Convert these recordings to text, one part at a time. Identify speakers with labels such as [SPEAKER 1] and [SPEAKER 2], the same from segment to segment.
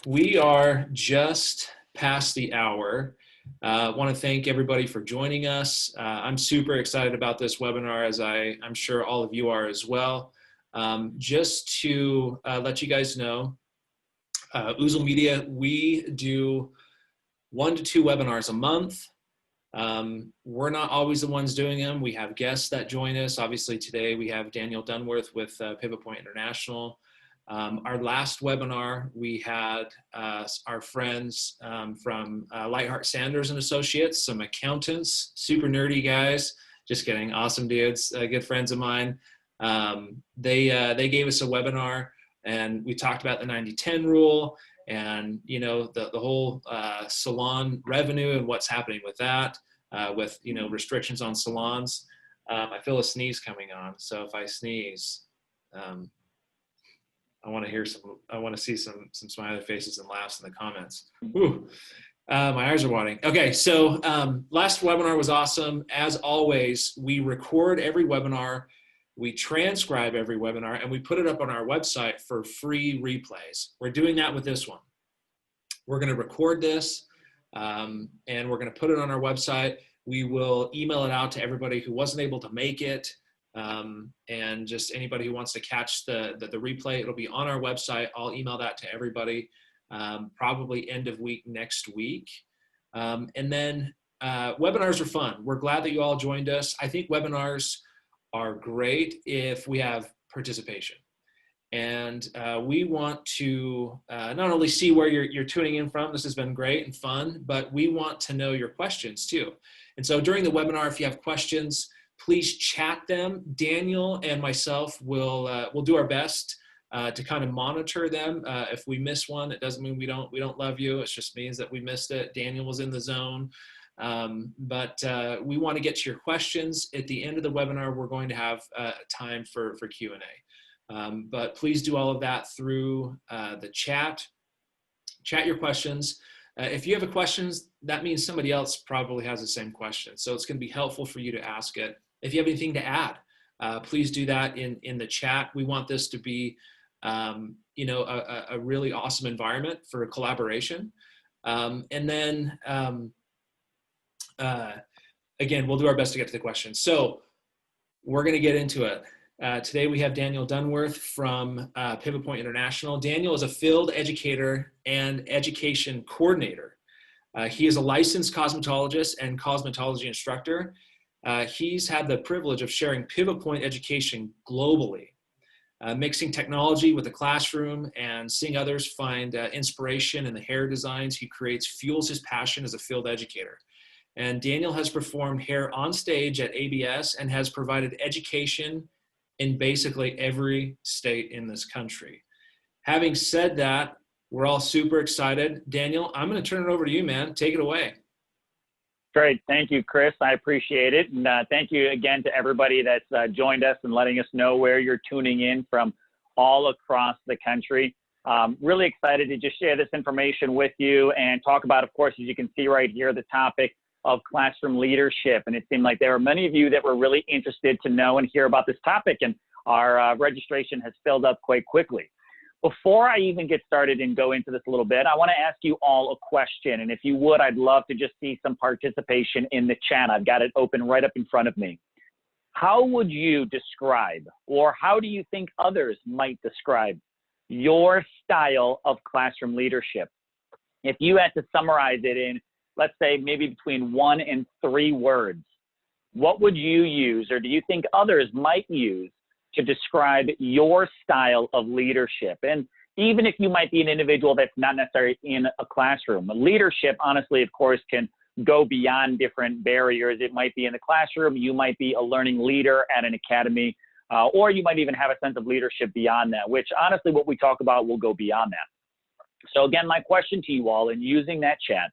[SPEAKER 1] We are just past the hour. I want to thank everybody for joining us. I'm super excited about this webinar, as I'm sure all of you are as well. Just to let you guys know, Oozle Media, we do 1 to 2 webinars a month. We're not always the ones doing them. We have guests that join us. Obviously today we have Daniel Dunworth with Pivot Point International. Our last webinar, we had our friends from Lightheart Sanders and Associates, some accountants, super nerdy guys. Just kidding, awesome dudes, good friends of mine. They gave us a webinar, and we talked about the 90-10 rule, and the whole salon revenue and what's happening with that, with restrictions on salons. I feel a sneeze coming on, so if I sneeze, I want to see some smiley faces and laughs in the comments. Ooh, my eyes are watering. Okay, so last webinar was awesome. As always, we record every webinar, we transcribe every webinar, and we put it up on our website for free replays. We're doing that with this one. We're going to record this, and we're going to put it on our website. We will email it out to everybody who wasn't able to make it. And just anybody who wants to catch the replay, it'll be on our website. I'll email that to everybody, probably end of week next week. And then webinars are fun. We're glad that you all joined us. I think webinars are great if we have participation. And we want to not only see where you're tuning in from, this has been great and fun, but we want to know your questions too. And so during the webinar, if you have questions, please chat them. Daniel and myself will do our best to kind of monitor them. If we miss one, it doesn't mean we don't love you. It just means that we missed it. Daniel was in the zone. But we want to get to your questions. At the end of the webinar, we're going to have time for Q&A. But please do all of that through the chat. Chat your questions. If you have a question, that means somebody else probably has the same question. So it's going to be helpful for you to ask it. If you have anything to add, please do that in the chat. We want this to be, a really awesome environment for collaboration. And then, again, we'll do our best to get to the questions. So we're going to get into it. Today we have Daniel Dunworth from Pivot Point International. Daniel is a field educator and education coordinator. He is a licensed cosmetologist and cosmetology instructor. He's had the privilege of sharing Pivot Point education globally, mixing technology with the classroom and seeing others find inspiration in the hair designs he creates fuels his passion as a field educator. And Daniel has performed hair on stage at ABS and has provided education in basically every state in this country. Having said that, we're all super excited. Daniel, I'm going to turn it over to you, man. Take it away.
[SPEAKER 2] Great. Thank you, Chris. I appreciate it. And thank you again to everybody that's joined us and letting us know where you're tuning in from all across the country. Really excited to just share this information with you and talk about, of course, as you can see right here, the topic of classroom leadership. And it seemed like there were many of you that were really interested to know and hear about this topic, and our registration has filled up quite quickly. Before I even get started and go into this a little bit, I want to ask you all a question. And if you would, I'd love to just see some participation in the chat. I've got it open right up in front of me. How would you describe, or how do you think others might describe your style of classroom leadership? If you had to summarize it in, let's say, maybe between 1 and 3 words, what would you use, or do you think others might use, to describe your style of leadership? And even if you might be an individual that's not necessarily in a classroom, leadership, honestly, of course, can go beyond different barriers. It might be in the classroom, you might be a learning leader at an academy, or you might even have a sense of leadership beyond that, which honestly, what we talk about will go beyond that. So again, my question to you all, in using that chat,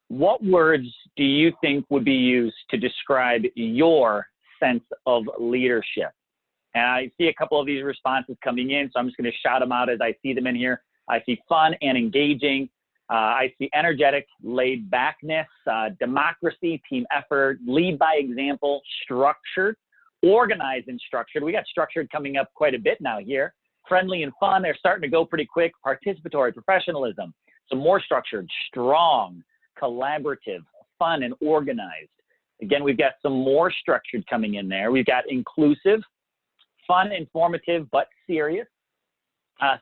[SPEAKER 2] what words do you think would be used to describe your sense of leadership? And I see a couple of these responses coming in, so I'm just going to shout them out as I see them in here. I see fun and engaging. I see energetic, laid backness, democracy, team effort, lead by example, structured, organized and structured. We got structured coming up quite a bit now here. Friendly and fun, they're starting to go pretty quick. Participatory, professionalism, some more structured, strong, collaborative, fun, and organized. Again, we've got some more structured coming in there. We've got inclusive, fun, informative, but serious.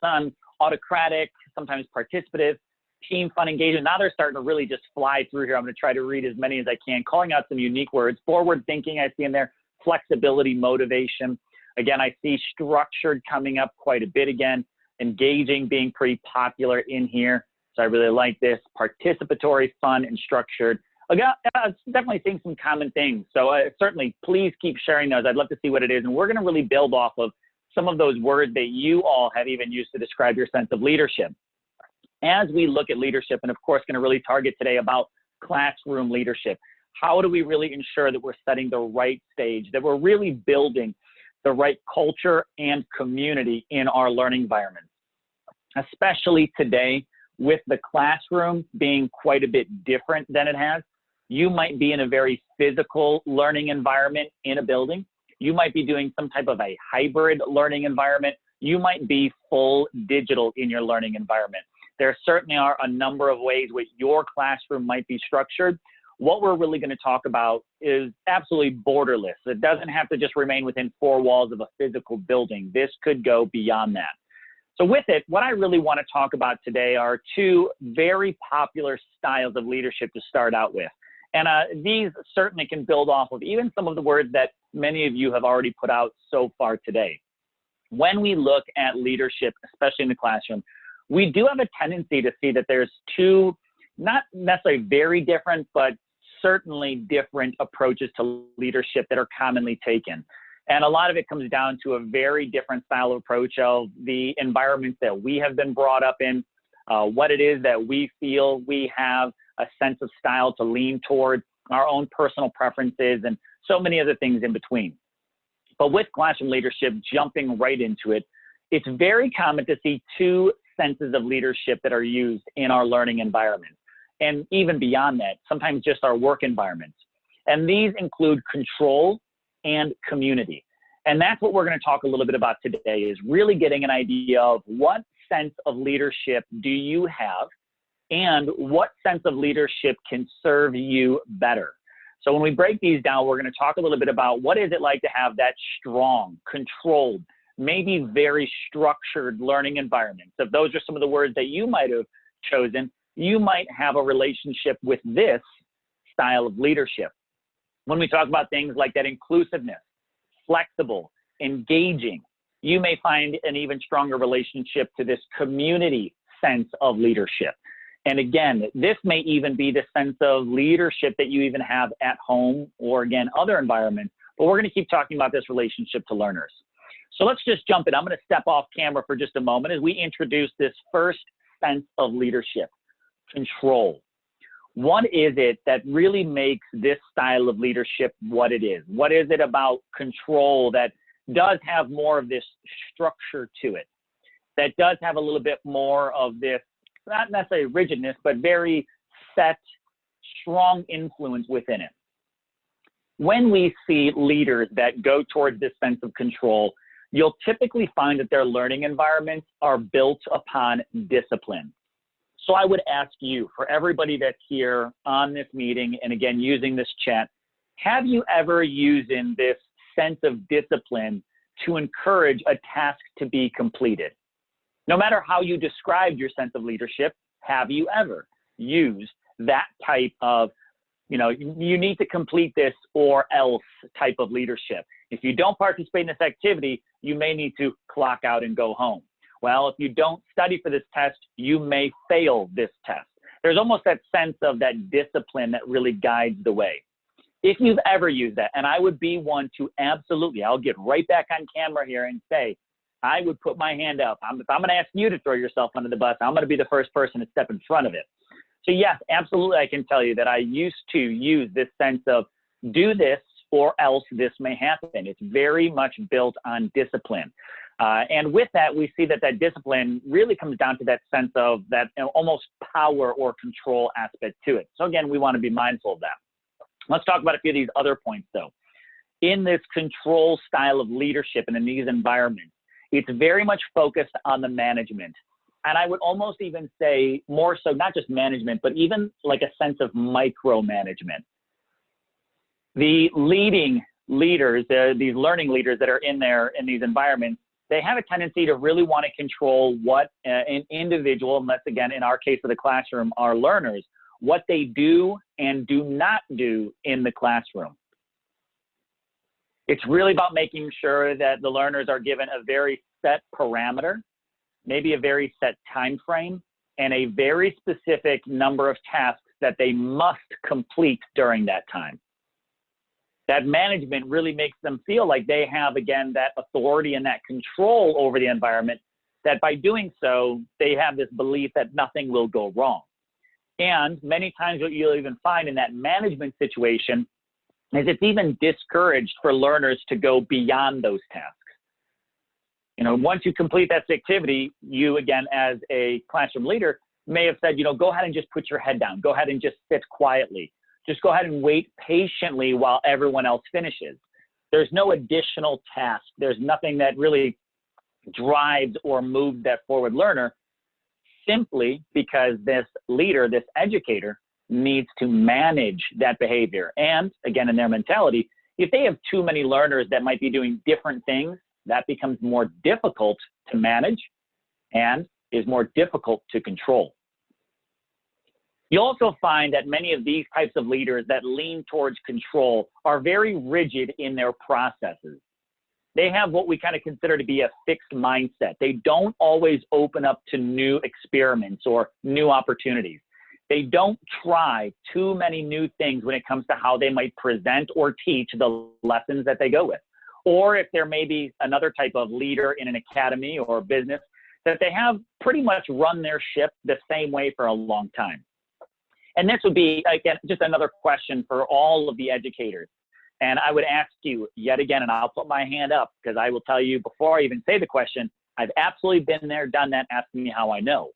[SPEAKER 2] Some autocratic, sometimes participative, team, fun, engagement. Now they're starting to really just fly through here. I'm going to try to read as many as I can, calling out some unique words. Forward thinking, I see in there. Flexibility, motivation. Again, I see structured coming up quite a bit again. Engaging being pretty popular in here. So I really like this. Participatory, fun, and structured. Again, definitely seeing some common things. So certainly, please keep sharing those. I'd love to see what it is. And we're going to really build off of some of those words that you all have even used to describe your sense of leadership. As we look at leadership, and of course, going to really target today about classroom leadership. How do we really ensure that we're setting the right stage, that we're really building the right culture and community in our learning environment? Especially today, with the classroom being quite a bit different than it has. You might be in a very physical learning environment in a building. You might be doing some type of a hybrid learning environment. You might be full digital in your learning environment. There certainly are a number of ways which your classroom might be structured. What we're really going to talk about is absolutely borderless. It doesn't have to just remain within four walls of a physical building. This could go beyond that. So with it, what I really want to talk about today are two very popular styles of leadership to start out with. And these certainly can build off of even some of the words that many of you have already put out so far today. When we look at leadership, especially in the classroom, we do have a tendency to see that there's two, not necessarily very different, but certainly different approaches to leadership that are commonly taken. And a lot of it comes down to a very different style of approach of the environments that we have been brought up in, what it is that we feel we have a sense of style to lean toward, our own personal preferences, and so many other things in between. But with classroom leadership, jumping right into it, it's very common to see two senses of leadership that are used in our learning environment. And even beyond that, sometimes just our work environments. And these include control and community. And that's what we're going to talk a little bit about today, is really getting an idea of what sense of leadership do you have and what sense of leadership can serve you better. So when we break these down, we're going to talk a little bit about what is it like to have that strong, controlled, maybe very structured learning environment. So if those are some of the words that you might have chosen, you might have a relationship with this style of leadership. When we talk about things like that inclusiveness, flexible, engaging, you may find an even stronger relationship to this community sense of leadership. And again, this may even be the sense of leadership that you even have at home or, again, other environments. But we're going to keep talking about this relationship to learners. So let's just jump in. I'm going to step off camera for just a moment as we introduce this first sense of leadership, control. What is it that really makes this style of leadership what it is? What is it about control that does have more of this structure to it, that does have a little bit more of this, not necessarily rigidness, but very set, strong influence within it? When we see leaders that go towards this sense of control, you'll typically find that their learning environments are built upon discipline. So I would ask you, for everybody that's here on this meeting, and again, using this chat, have you ever used in this sense of discipline to encourage a task to be completed? No matter how you described your sense of leadership, have you ever used that type of, you need to complete this or else type of leadership? If you don't participate in this activity, you may need to clock out and go home. Well, if you don't study for this test, you may fail this test. There's almost that sense of that discipline that really guides the way. If you've ever used that, and I would be one to absolutely, I'll get right back on camera here and say, I would put my hand up. If I'm going to ask you to throw yourself under the bus, I'm going to be the first person to step in front of it. So yes, absolutely, I can tell you that I used to use this sense of do this or else this may happen. It's very much built on discipline. And with that, we see that discipline really comes down to that sense of that almost power or control aspect to it. So again, we want to be mindful of that. Let's talk about a few of these other points though. In this control style of leadership and in these environments, It's very much focused on the management. And I would almost even say more so, not just management, but even like a sense of micromanagement. The leading leaders, these learning leaders that are in these environments, they have a tendency to really want to control what an individual, and that's again, in our case of the classroom, our learners, what they do and do not do in the classroom. It's really about making sure that the learners are given a very set parameter, maybe a very set time frame, and a very specific number of tasks that they must complete during that time. That management really makes them feel like they have, again, that authority and that control over the environment, that by doing so, they have this belief that nothing will go wrong. And many times what you'll even find in that management situation is it's even discouraged for learners to go beyond those tasks. You know, once you complete that activity, you, again, as a classroom leader, may have said, you know, go ahead and just put your head down. Go ahead and just sit quietly. Just go ahead and wait patiently while everyone else finishes. There's no additional task. There's nothing that really drives or moves that forward learner, simply because this leader, this educator, needs to manage that behavior. And again, in their mentality, if they have too many learners that might be doing different things, that becomes more difficult to manage and is more difficult to control. You'll also find that many of these types of leaders that lean towards control are very rigid in their processes. They have what we kind of consider to be a fixed mindset. They don't always open up to new experiments or new opportunities. They don't try too many new things when it comes to how they might present or teach the lessons that they go with. Or if there may be another type of leader in an academy or business that they have pretty much run their ship the same way for a long time. And this would be, again, just another question for all of the educators. And I would ask you yet again, and I'll put my hand up because I will tell you before I even say the question, I've absolutely been there, done that, asking me how I know.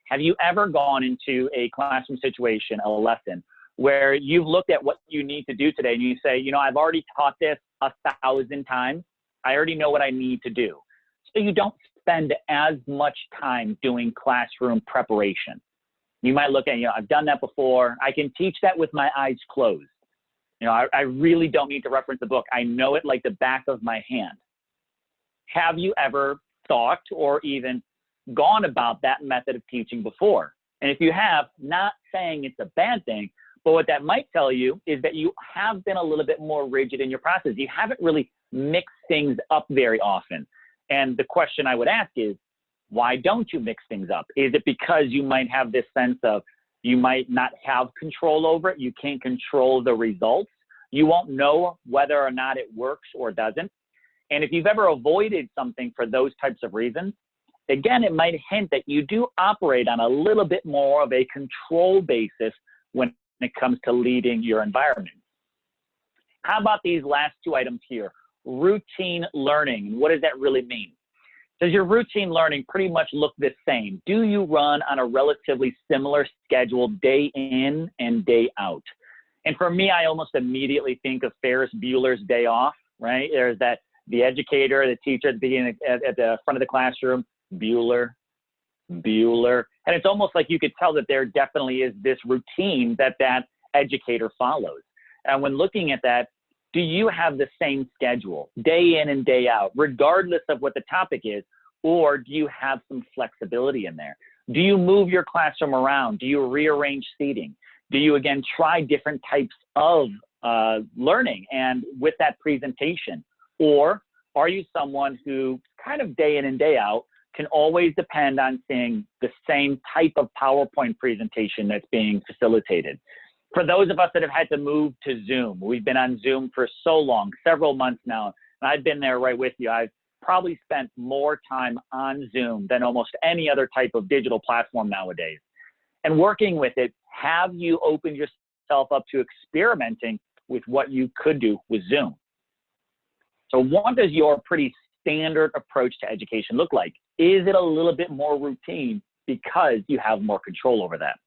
[SPEAKER 2] Have you ever gone into a classroom situation, a lesson, where you've looked at what you need to do today and you say, you know, I've already taught this 1,000 times. I already know what I need to do. So you don't spend as much time doing classroom preparation. You might look at, you know, I've done that before. I can teach that with my eyes closed. You know, I really don't need to reference the book. I know it like the back of my hand. Have you ever thought or even gone about that method of teaching before? And if you have, not saying it's a bad thing, but what that might tell you is that you have been a little bit more rigid in your process. You haven't really mixed things up very often. And the question I would ask is, why don't you mix things up? Is it because you might have this sense of you might not have control over it? You can't control the results. You won't know whether or not it works or doesn't. And if you've ever avoided something for those types of reasons, again, it might hint that you do operate on a little bit more of a control basis when it comes to leading your environment. How about these last two items here? Routine learning. What does that really mean? Does your routine learning pretty much look the same? Do you run on a relatively similar schedule day in and day out? And for me, I almost immediately think of Ferris Bueller's Day Off, right? There's that, the educator, the teacher at the beginning, at the front of the classroom, Bueller. And it's almost like you could tell that there definitely is this routine that that educator follows. And when looking at that, do you have the same schedule day in and day out, regardless of what the topic is, or do you have some flexibility in there? Do you move your classroom around? Do you rearrange seating? Do you, again, try different types of learning and with that presentation? Or are you someone who kind of day in and day out can always depend on seeing the same type of PowerPoint presentation that's being facilitated? For those of us that have had to move to Zoom, we've been on Zoom for so long, several months now, and I've been there right with you. I've probably spent more time on Zoom than almost any other type of digital platform nowadays. And working with it, have you opened yourself up to experimenting with what you could do with Zoom? So what does your pretty standard approach to education look like? Is it a little bit more routine because you have more control over that?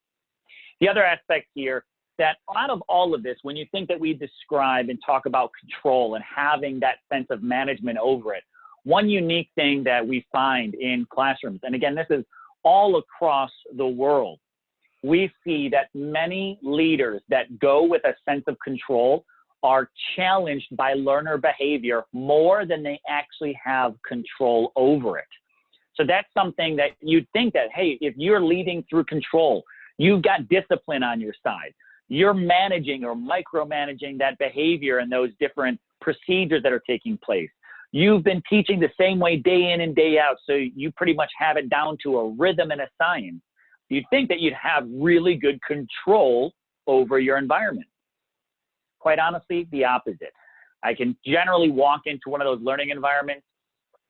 [SPEAKER 2] The other aspect here, that out of all of this, when you think that we describe and talk about control and having that sense of management over it, one unique thing that we find in classrooms, and again, this is all across the world, we see that many leaders that go with a sense of control are challenged by learner behavior more than they actually have control over it. So that's something that you'd think that, hey, if you're leading through control, you've got discipline on your side. You're managing or micromanaging that behavior and those different procedures that are taking place. You've been teaching the same way day in and day out, so you pretty much have it down to a rhythm and a science. You'd think that you'd have really good control over your environment. Quite honestly, the opposite. I can generally walk into one of those learning environments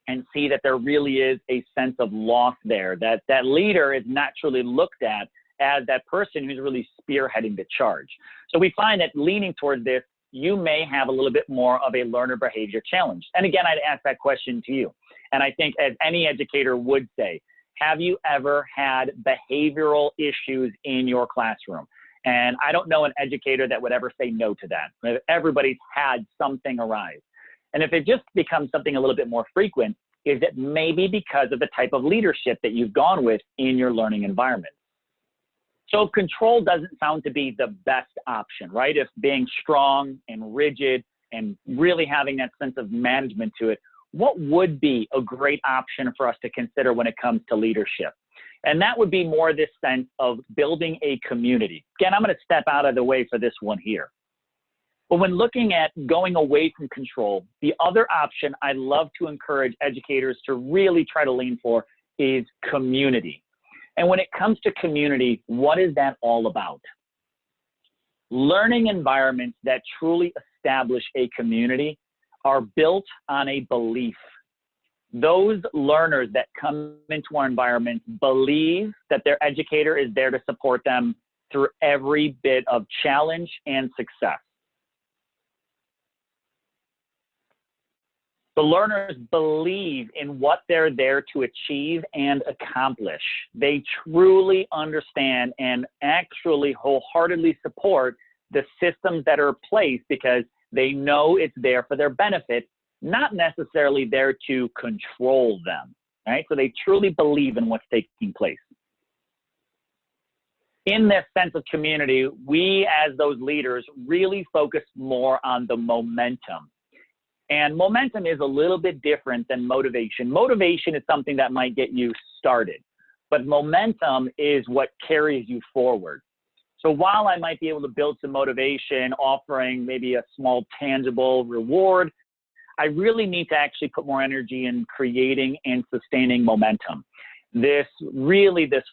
[SPEAKER 2] and see that there really is a sense of loss there, that that leader is not truly looked at as that person who's really spearheading the charge. So we find that leaning towards this, you may have a little bit more of a learner behavior challenge. And again, I'd ask that question to you. And I think as any educator would say, have you ever had behavioral issues in your classroom? And I don't know an educator that would ever say no to that. Everybody's had something arise. And if it just becomes something a little bit more frequent, is it maybe because of the type of leadership that you've gone with in your learning environment? So control doesn't sound to be the best option, right? If being strong and rigid and really having that sense of management to it, what would be a great option for us to consider when it comes to leadership? And that would be more this sense of building a community. Again, I'm going to step out of the way for this one here. But when looking at going away from control, the other option I love to encourage educators to really try to lean for is community. And when it comes to community, what is that all about? Learning environments that truly establish a community are built on a belief. Those learners that come into our environment believe that their educator is there to support them through every bit of challenge and success. The learners believe in what they're there to achieve and accomplish. They truly understand and actually wholeheartedly support the systems that are placed because they know it's there for their benefit, not necessarily there to control them, right? So they truly believe in what's taking place. In this sense of community, we as those leaders really focus more on the momentum. And momentum is a little bit different than motivation. Motivation is something that might get you started, but momentum is what carries you forward. So while I might be able to build some motivation, offering maybe a small tangible reward, I really need to actually put more energy in creating and sustaining momentum. This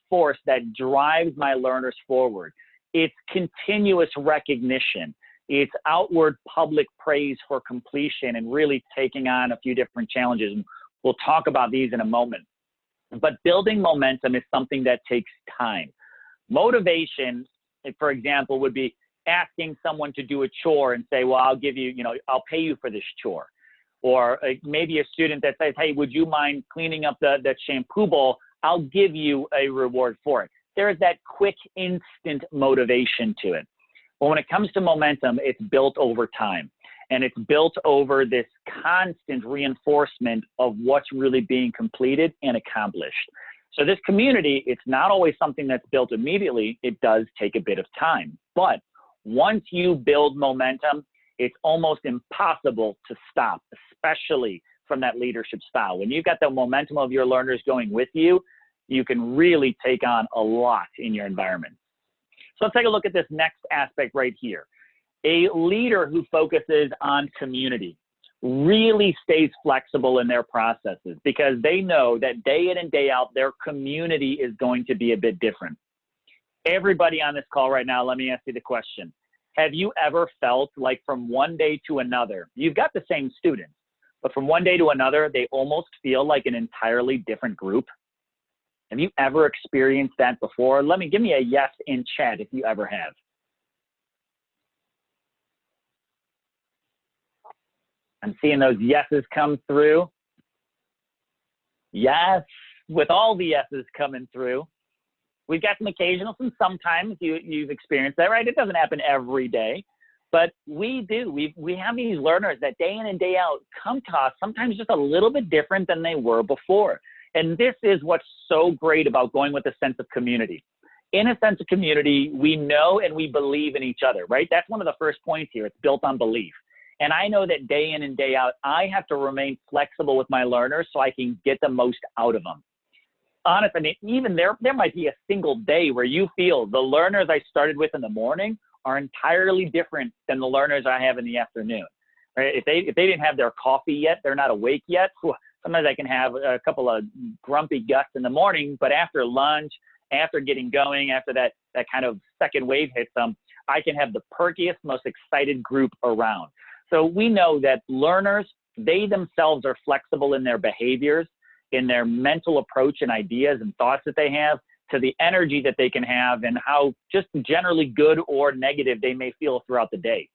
[SPEAKER 2] force that drives my learners forward. It's continuous recognition. It's outward public praise for completion and really taking on a few different challenges. And we'll talk about these in a moment. But building momentum is something that takes time. Motivation, for example, would be asking someone to do a chore and say, well, I'll give you, I'll pay you for this chore. Or maybe a student that says, hey, would you mind cleaning up the shampoo bowl? I'll give you a reward for it. There's that quick, instant motivation to it. But when it comes to momentum, it's built over time. And it's built over this constant reinforcement of what's really being completed and accomplished. So this community, it's not always something that's built immediately. It does take a bit of time. But once you build momentum, it's almost impossible to stop, especially from that leadership style. When you've got the momentum of your learners going with you, you can really take on a lot in your environment. So let's take a look at this next aspect right here. A leader who focuses on community really stays flexible in their processes because they know that day in and day out, their community is going to be a bit different. Everybody on this call right now, let me ask you the question. Have you ever felt like from one day to another, you've got the same students, but from one day to another, they almost feel like an entirely different group? Have you ever experienced that before? Give me a yes in chat if you ever have. I'm seeing those yeses come through. Yes, with all the yeses coming through. We've got some occasional, sometimes you've experienced that, right? It doesn't happen every day. But we do. We have these learners that day in and day out come to us, sometimes just a little bit different than they were before. And this is what's so great about going with a sense of community. In a sense of community, we know and we believe in each other, right? That's one of the first points here. It's built on belief. And I know that day in and day out, I have to remain flexible with my learners so I can get the most out of them. Honestly, I mean, even there might be a single day where you feel the learners I started with in the morning are entirely different than the learners I have in the afternoon. Right? If they didn't have their coffee yet, they're not awake yet. Sometimes I can have a couple of grumpy gusts in the morning, but after lunch, after getting going, after that kind of second wave hits them, I can have the perkiest, most excited group around. So we know that learners, they themselves are flexible in their behaviors, in their mental approach and ideas and thoughts that they have, to the energy that they can have and how just generally good or negative they may feel throughout the day.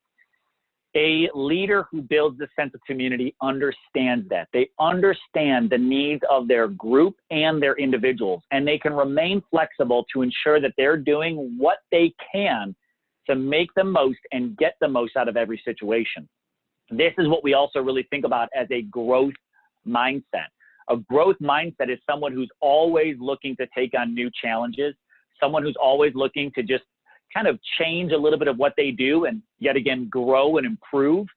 [SPEAKER 2] A leader who builds a sense of community understands that. They understand the needs of their group and their individuals, and they can remain flexible to ensure that they're doing what they can to make the most and get the most out of every situation. This is what we also really think about as a growth mindset. A growth mindset is someone who's always looking to take on new challenges, someone who's always looking to just kind of change a little bit of what they do and yet again grow and improve.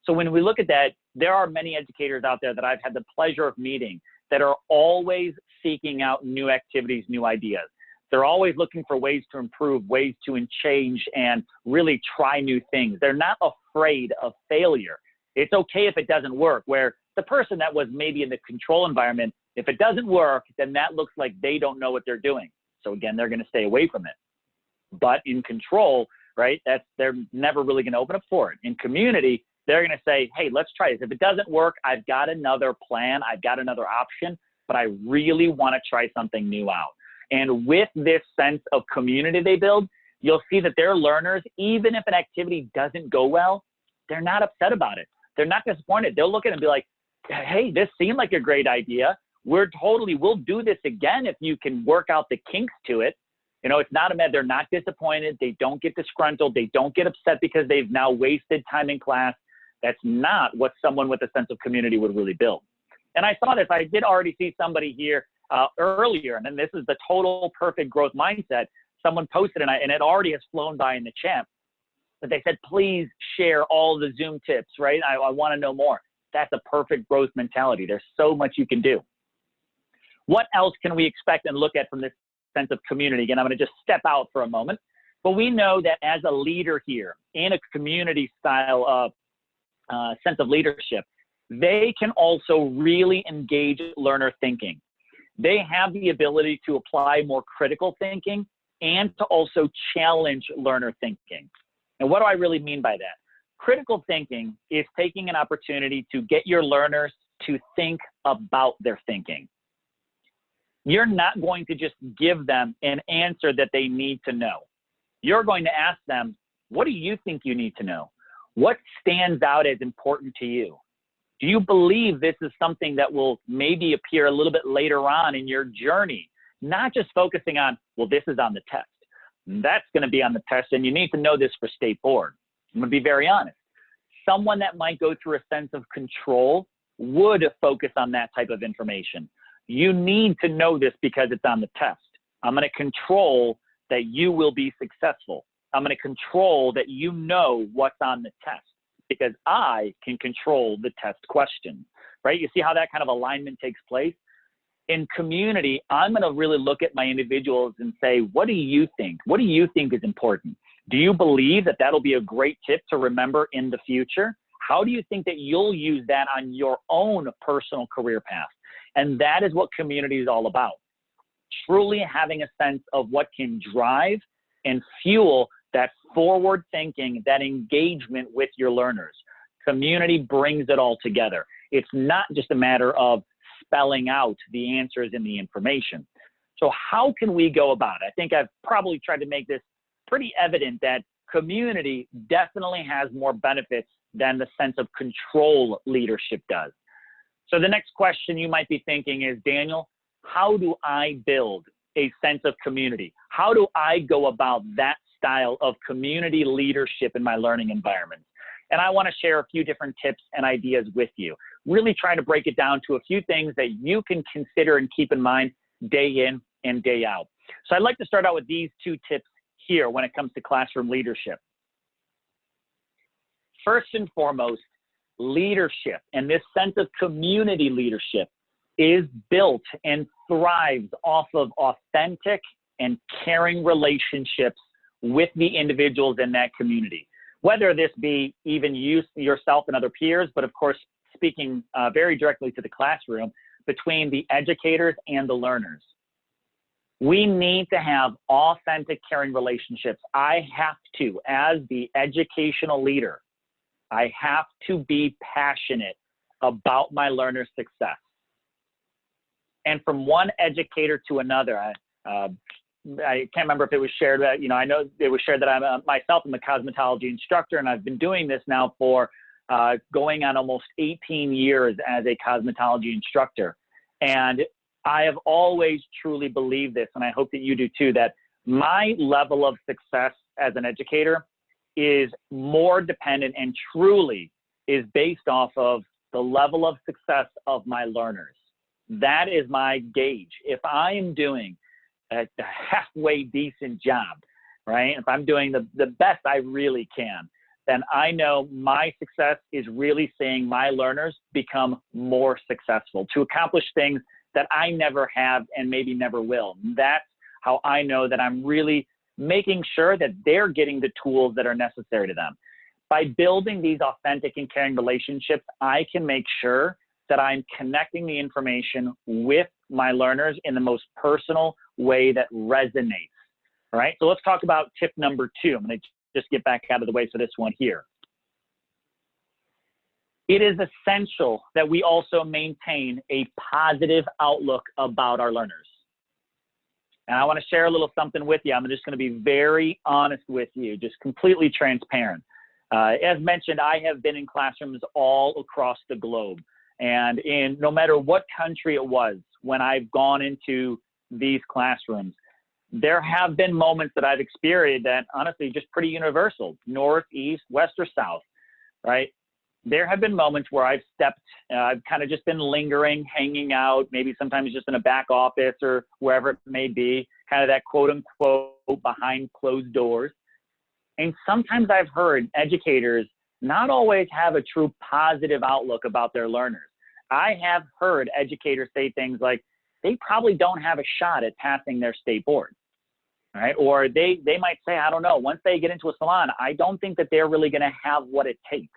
[SPEAKER 2] So when we look at that, there are many educators out there that I've had the pleasure of meeting that are always seeking out new activities, new ideas. They're always looking for ways to improve, ways to change and really try new things. They're not afraid of failure. It's okay if it doesn't work, where the person that was maybe in the control environment, if it doesn't work, then that looks like they don't know what they're doing. So again, they're going to stay away from it. But in control, right, they're never really going to open up for it. In community, they're going to say, hey, let's try this. If it doesn't work, I've got another plan. I've got another option, but I really want to try something new out. And with this sense of community they build, you'll see that their learners, even if an activity doesn't go well, they're not upset about it. They're not disappointed. They'll look at it and be like, hey, this seemed like a great idea. We'll do this again if you can work out the kinks to it. You know, it's not a matter, they're not disappointed. They don't get disgruntled. They don't get upset because they've now wasted time in class. That's not what someone with a sense of community would really build. And I saw this. I did already see somebody here earlier, and then this is the total perfect growth mindset. Someone posted, and it already has flown by in the chat, but they said, please share all the Zoom tips, right? I want to know more. That's a perfect growth mentality. There's so much you can do. What else can we expect and look at from this sense of community? Again, I'm going to just step out for a moment. But we know that as a leader here in a community style of sense of leadership, they can also really engage learner thinking. They have the ability to apply more critical thinking and to also challenge learner thinking. And what do I really mean by that? Critical thinking is taking an opportunity to get your learners to think about their thinking. You're not going to just give them an answer that they need to know. You're going to ask them, what do you think you need to know? What stands out as important to you? Do you believe this is something that will maybe appear a little bit later on in your journey? Not just focusing on, well, this is on the test. That's going to be on the test, and you need to know this for state board. I'm going to be very honest. Someone that might go through a sense of control would focus on that type of information. You need to know this because it's on the test. I'm going to control that you will be successful. I'm going to control that you know what's on the test because I can control the test question, right? You see how that kind of alignment takes place? In community, I'm going to really look at my individuals and say, what do you think? What do you think is important? Do you believe that that'll be a great tip to remember in the future? How do you think that you'll use that on your own personal career path? And that is what community is all about. Truly having a sense of what can drive and fuel that forward thinking, that engagement with your learners. Community brings it all together. It's not just a matter of spelling out the answers in the information. So how can we go about it? I think I've probably tried to make this pretty evident that community definitely has more benefits than the sense of control leadership does. So the next question you might be thinking is, Daniel, how do I build a sense of community? How do I go about that style of community leadership in my learning environments? And I want to share a few different tips and ideas with you. Really trying to break it down to a few things that you can consider and keep in mind day in and day out. So I'd like to start out with these 2 tips here when it comes to classroom leadership. First and foremost, leadership and this sense of community leadership is built and thrives off of authentic and caring relationships with the individuals in that community. Whether this be even you, yourself and other peers, but of course, speaking very directly to the classroom, between the educators and the learners. We need to have authentic, caring relationships. I have to, as the educational leader, I have to be passionate about my learners' success. And from one educator to another, I can't remember if it was shared that, I know it was shared that myself, I'm a cosmetology instructor, and I've been doing this now for going on almost 18 years as a cosmetology instructor. And I have always truly believed this, and I hope that you do too, that my level of success as an educator is more dependent and truly is based off of the level of success of my learners. That is my gauge. If I am doing a halfway decent job, right? If I'm doing the best I really can, then I know my success is really seeing my learners become more successful to accomplish things that I never have and maybe never will. That's how I know that I'm really making sure that they're getting the tools that are necessary to them. By building these authentic and caring relationships, I can make sure that I'm connecting the information with my learners in the most personal way that resonates. All right, so let's talk about tip number 2. I'm going to just get back out of the way for this one here. It is essential that we also maintain a positive outlook about our learners. And I want to share a little something with you. I'm just going to be very honest with you, just completely transparent. As mentioned, I have been in classrooms all across the globe. And in no matter what country it was, when I've gone into these classrooms, there have been moments that I've experienced that honestly just pretty universal, north, east, west, or south, right? There have been moments where I've kind of just been lingering, hanging out, maybe sometimes just in a back office or wherever it may be, kind of that quote unquote behind closed doors. And sometimes I've heard educators not always have a true positive outlook about their learners. I have heard educators say things like, they probably don't have a shot at passing their state board, right? Or they might say, I don't know, once they get into a salon, I don't think that they're really gonna have what it takes.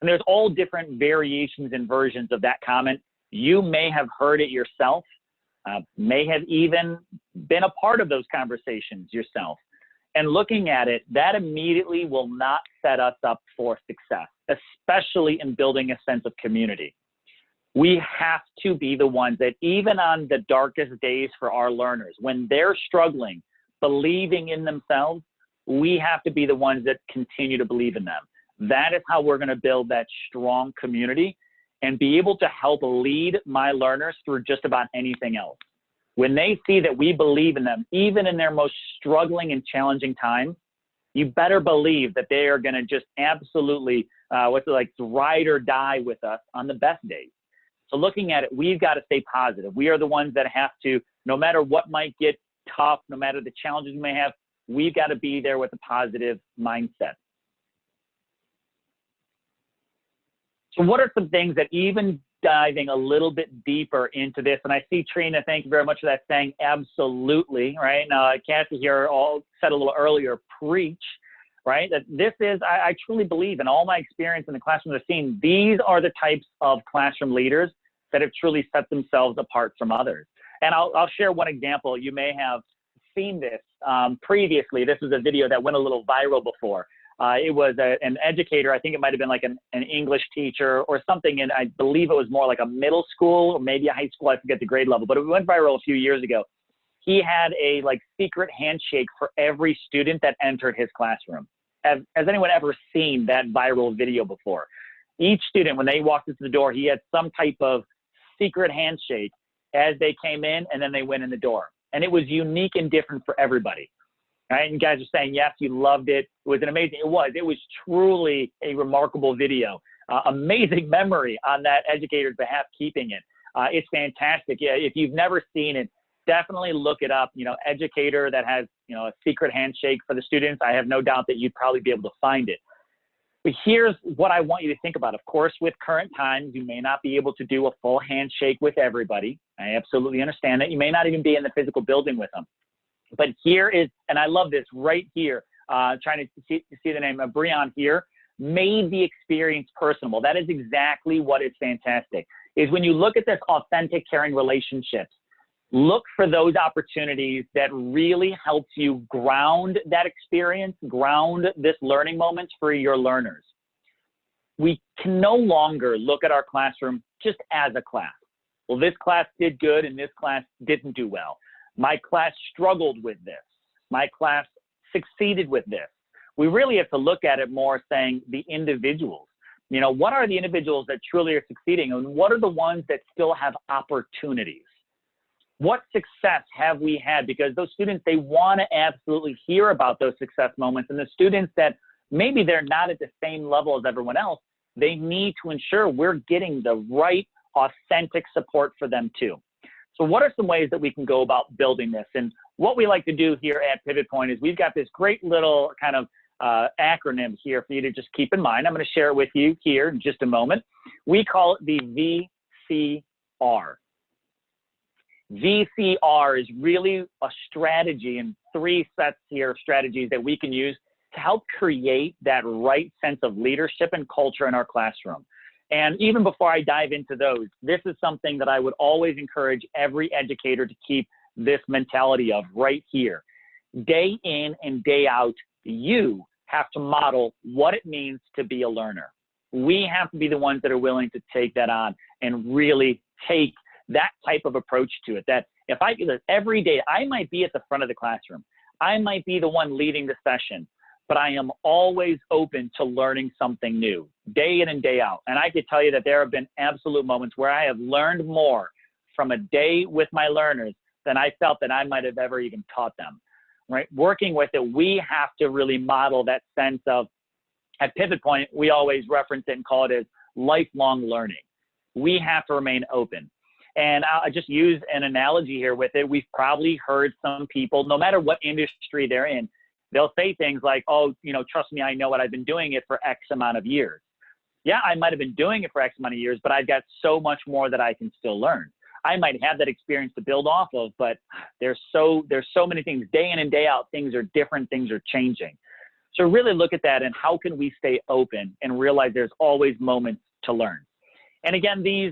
[SPEAKER 2] And there's all different variations and versions of that comment. You may have heard it yourself, may have even been a part of those conversations yourself. And looking at it, that immediately will not set us up for success, especially in building a sense of community. We have to be the ones that even on the darkest days for our learners, when they're struggling, believing in themselves, we have to be the ones that continue to believe in them. That is how we're going to build that strong community and be able to help lead my learners through just about anything else. When they see that we believe in them, even in their most struggling and challenging times, you better believe that they are going to just absolutely, ride or die with us on the best days. So looking at it, we've got to stay positive. We are the ones that have to, no matter what might get tough, no matter the challenges we may have, we've got to be there with a positive mindset. So what are some things that, even diving a little bit deeper into this, and I see Trina, thank you very much for that, saying absolutely, right? Now, Kathy here all said a little earlier, preach, right? That this is, I truly believe in all my experience in the classroom I've seen, these are the types of classroom leaders that have truly set themselves apart from others. And I'll share one example. You may have seen this previously. This was a video that went a little viral before. It was an educator, I think it might have been like an English teacher or something, and I believe it was more like a middle school or maybe a high school, I forget the grade level, but it went viral a few years ago. He had a secret handshake for every student that entered his classroom. Has anyone ever seen that viral video before? Each student, when they walked into the door, he had some type of secret handshake as they came in and then they went in the door. and it was unique and different for everybody. Right? And you guys are saying, yes, you loved it. It was an amazing, it was truly a remarkable video. Amazing memory on that educator's behalf, keeping it. It's fantastic. Yeah, if you've never seen it, definitely look it up. You know, educator that has, you know, a secret handshake for the students. I have no doubt that you'd probably be able to find it. But here's what I want you to think about. Of course, with current times, you may not be able to do a full handshake with everybody. I absolutely understand that. You may not even be in the physical building with them. But here is, and I love this right here, trying to see the name of Breon here, made the experience personable. That is exactly what is fantastic, is when you look at this authentic, caring relationships, look for those opportunities that really helps you ground that experience, ground this learning moments for your learners. We can no longer look at our classroom just as a class. Well, this class did good and this class didn't do well. My class struggled with this. My class succeeded with this. We really have to look at it more saying the individuals. You know, what are the individuals that truly are succeeding, and what are the ones that still have opportunities? What success have we had? Because those students, they want to absolutely hear about those success moments. And the students that maybe they're not at the same level as everyone else, they need to ensure we're getting the right, authentic support for them too. So what are some ways that we can go about building this? And what we like to do here at Pivot Point is we've got this great little kind of acronym here for you to just keep in mind. I'm going to share it with you here in just a moment. We call it the VCR. VCR is really a strategy, and 3 sets here of strategies that we can use to help create that right sense of leadership and culture in our classroom. And even before I dive into those, this is something that I would always encourage every educator to keep this mentality of right here. Day in and day out, you have to model what it means to be a learner. We have to be the ones that are willing to take that on and really take that type of approach to it. That if I do this every day, I might be at the front of the classroom. I might be the one leading the session, but I am always open to learning something new, day in and day out. And I can tell you that there have been absolute moments where I have learned more from a day with my learners than I felt that I might have ever even taught them, right? Working with it, we have to really model that sense of, at Pivot Point, we always reference it and call it as lifelong learning. We have to remain open. And I'll just use an analogy here with it. We've probably heard some people, no matter what industry they're in, they'll say things like, oh, you know, trust me, I know what I've been doing it for X amount of years. Yeah, I might have been doing it for X amount of years, but I've got so much more that I can still learn. I might have that experience to build off of, but there's so many things day in and day out. Things are different. Things are changing. So really look at that and how can we stay open and realize there's always moments to learn. And again, these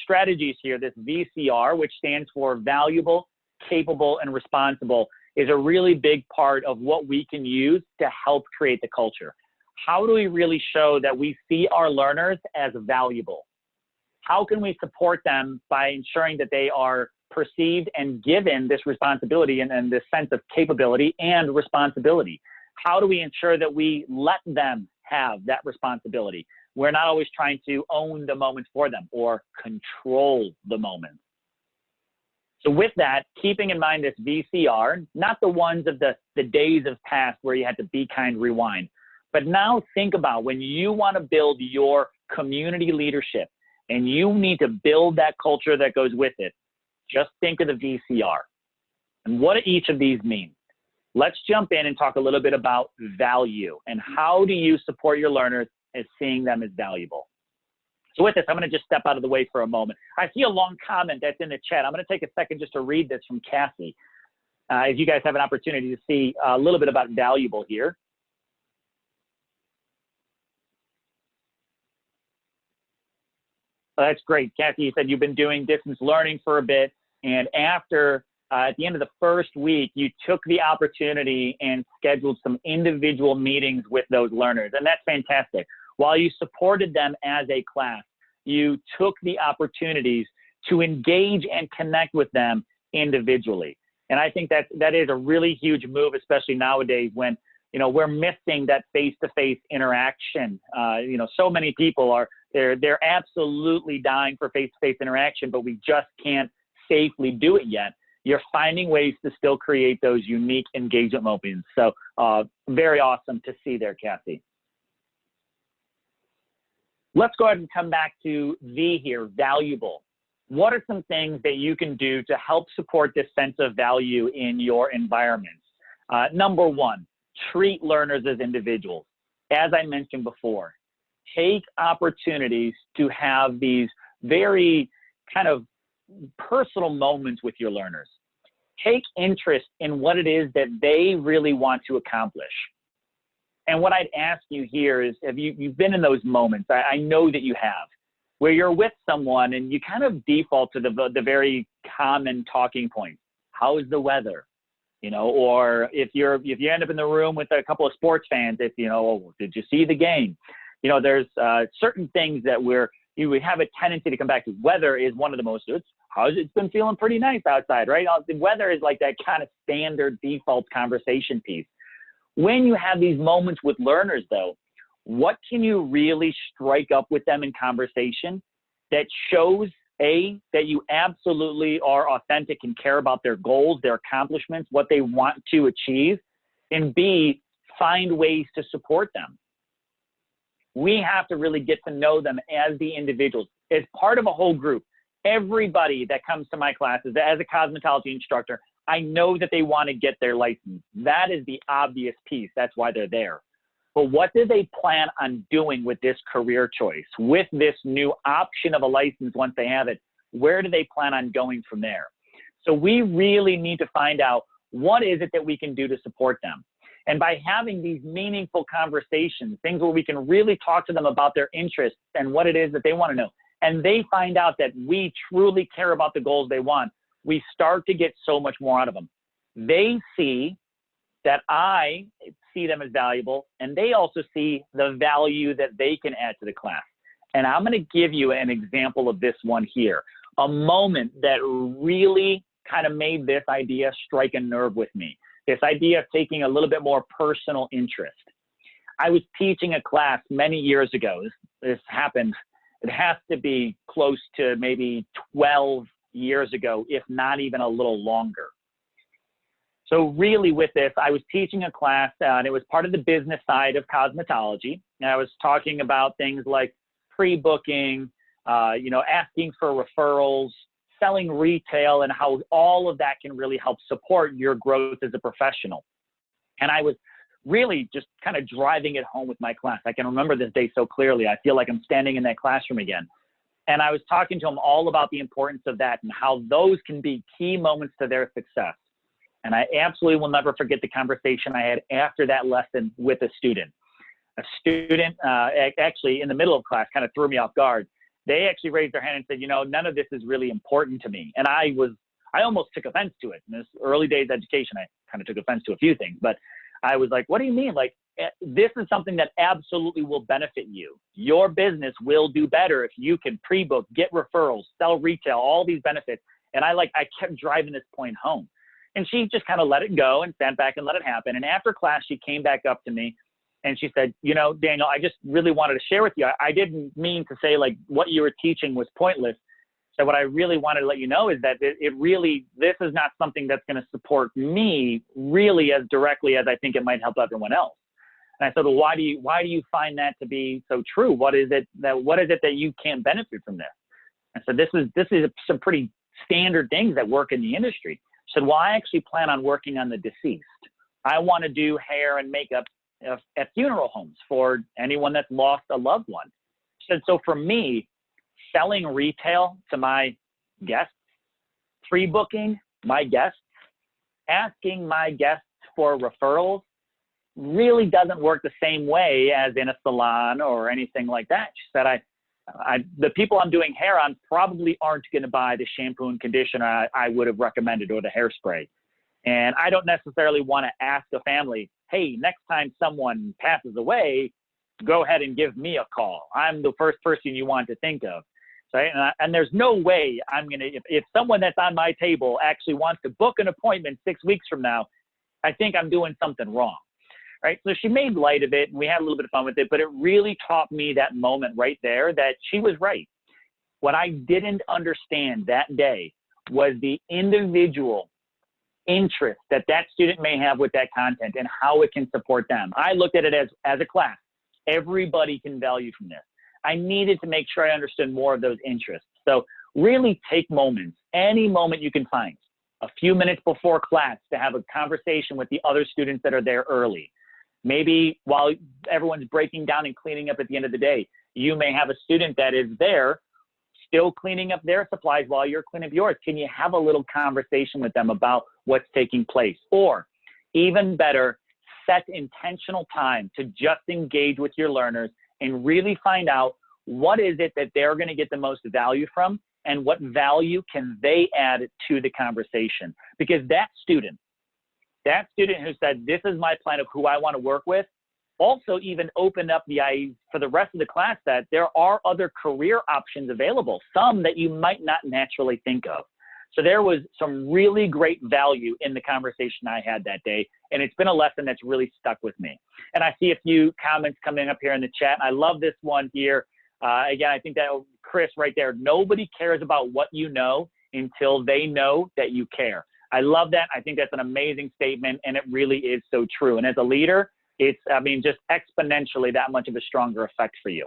[SPEAKER 2] strategies here, this VCR, which stands for valuable, capable, and responsible, is a really big part of what we can use to help create the culture. How do we really show that we see our learners as valuable? How can we support them by ensuring that they are perceived and given this responsibility and this sense of capability and responsibility? How do we ensure that we let them have that responsibility? We're not always trying to own the moment for them or control the moment. So with that, keeping in mind this VCR, not the ones of the days of past where you had to be kind, rewind, but now think about when you want to build your community leadership and you need to build that culture that goes with it, just think of the VCR. And what do each of these mean? Let's jump in and talk a little bit about value and how do you support your learners as seeing them as valuable. So with this, I'm going to just step out of the way for a moment. I see a long comment that's in the chat. I'm going to take a second just to read this from Cassie, as you guys have an opportunity to see a little bit about valuable here. That's great. Cassie, you said you've been doing distance learning for a bit, and after at the end of the first week, you took the opportunity and scheduled some individual meetings with those learners, and that's fantastic. While you supported them as a class, you took the opportunities to engage and connect with them individually. And I think that is a really huge move, especially nowadays when, you know, we're missing that face-to-face interaction. You know, so many people are, they're absolutely dying for face-to-face interaction, but we just can't safely do it yet. you're finding ways to still create those unique engagement moments. So very awesome to see there, Kathy. Let's go ahead and come back to V here, valuable. What are some things that you can do to help support this sense of value in your environments? Number one, treat learners as individuals. As I mentioned before, take opportunities to have these very kind of personal moments with your learners. Take interest in what it is that they really want to accomplish. And what I'd ask you here is, have you've been in those moments, I know that you have, where you're with someone and you kind of default to the very common talking points. How is the weather? You know, or if you end up in the room with a couple of sports fans, if, you know, oh, did you see the game? You know, there's certain things that you would have a tendency to come back to. Weather is one of the most, it's been feeling pretty nice outside, right? The weather is like that kind of standard default conversation piece. When you have these moments with learners, though, what can you really strike up with them in conversation that shows, A, that you absolutely are authentic and care about their goals, their accomplishments, what they want to achieve, and B, find ways to support them. We have to really get to know them as the individuals, as part of a whole group. Everybody that comes to my classes as a cosmetology instructor, I know that they want to get their license. That is the obvious piece. That's why they're there. But what do they plan on doing with this career choice, with this new option of a license once they have it? Where do they plan on going from there? So we really need to find out, what is it that we can do to support them? And by having these meaningful conversations, things where we can really talk to them about their interests and what it is that they want to know, and they find out that we truly care about the goals they want, we start to get so much more out of them. They see that I see them as valuable, and they also see the value that they can add to the class. And I'm going to give you an example of this one here, a moment that really kind of made this idea strike a nerve with me, this idea of taking a little bit more personal interest. I was teaching a class many years ago. This happened, it has to be close to maybe 12 years ago, if not even a little longer. So really with this, I was teaching a class and it was part of the business side of cosmetology. And I was talking about things like pre-booking, you know, asking for referrals, selling retail, and how all of that can really help support your growth as a professional. And I was really just kind of driving it home with my class. I can remember this day so clearly. I feel like I'm standing in that classroom again. And I was talking to them all about the importance of that and how those can be key moments to their success. And I absolutely will never forget the conversation I had after that lesson with a student. A student actually in the middle of class kind of threw me off guard. They actually raised their hand and said, you know, none of this is really important to me. And I almost took offense to it. In this early days education, I kind of took offense to a few things, but I was like, what do you mean? Like, this is something that absolutely will benefit you. Your business will do better if you can pre-book, get referrals, sell retail, all these benefits. And I kept driving this point home. And she just kind of let it go and sat back and let it happen. And after class, she came back up to me and she said, you know, Daniel, I just really wanted to share with you. I didn't mean to say like what you were teaching was pointless. So what I really wanted to let you know is that this is not something that's going to support me really as directly as I think it might help everyone else. And I said, well, why do you find that to be so true? What is it that you can't benefit from this? I said, this is some pretty standard things that work in the industry. She said, well, I actually plan on working on the deceased. I want to do hair and makeup at funeral homes for anyone that's lost a loved one. She said, so for me, selling retail to my guests, pre-booking my guests, asking my guests for referrals really doesn't work the same way as in a salon or anything like that. She said, the people I'm doing hair on probably aren't going to buy the shampoo and conditioner I would have recommended or the hairspray. And I don't necessarily want to ask a family, hey, next time someone passes away, go ahead and give me a call. I'm the first person you want to think of. Right? And there's no way I'm going to, if someone that's on my table actually wants to book an appointment 6 weeks from now, I think I'm doing something wrong. Right? So she made light of it and we had a little bit of fun with it, but it really taught me that moment right there that she was right. What I didn't understand that day was the individual interest that that student may have with that content and how it can support them. I looked at it as a class. Everybody can value from this. I needed to make sure I understood more of those interests. So really take moments, any moment you can find, a few minutes before class to have a conversation with the other students that are there early. Maybe while everyone's breaking down and cleaning up at the end of the day, you may have a student that is there still cleaning up their supplies while you're cleaning up yours. Can you have a little conversation with them about what's taking place? Or even better, set intentional time to just engage with your learners and really find out what is it that they're going to get the most value from and what value can they add to the conversation. Because that student who said, this is my plan of who I want to work with, also even opened up the eyes for the rest of the class that there are other career options available, some that you might not naturally think of. So there was some really great value in the conversation I had that day, and it's been a lesson that's really stuck with me. And I see a few comments coming up here in the chat. I love this one here. Again, I think that Chris right there, nobody cares about what you know until they know that you care. I love that. I think that's an amazing statement, and it really is so true. And as a leader, it's, I mean, just exponentially that much of a stronger effect for you.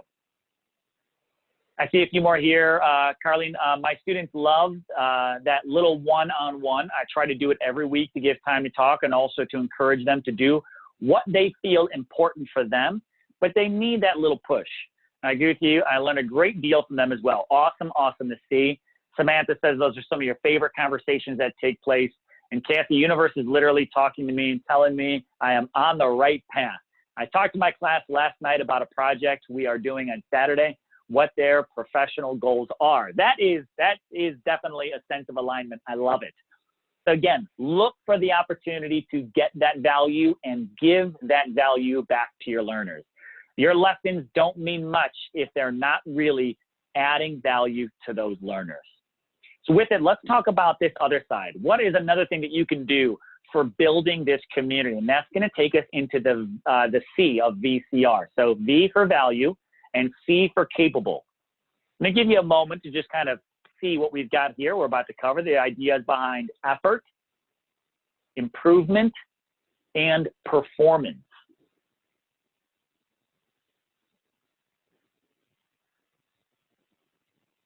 [SPEAKER 2] I see a few more here. Carlene, my students love that little one-on-one. I try to do it every week to give time to talk and also to encourage them to do what they feel important for them, but they need that little push. I agree with you. I learned a great deal from them as well. Awesome, awesome to see. Samantha says those are some of your favorite conversations that take place. And Kathy, the universe is literally talking to me and telling me I am on the right path. I talked to my class last night about a project we are doing on Saturday, what their professional goals are. That is definitely a sense of alignment. I love it. So again, look for the opportunity to get that value and give that value back to your learners. Your lessons don't mean much if they're not really adding value to those learners. So with it, let's talk about this other side. What is another thing that you can do for building this community? And that's going to take us into the C of VCR. So V for value and C for capable. Let me give you a moment to just kind of see what we've got here. We're about to cover the ideas behind effort, improvement, and performance.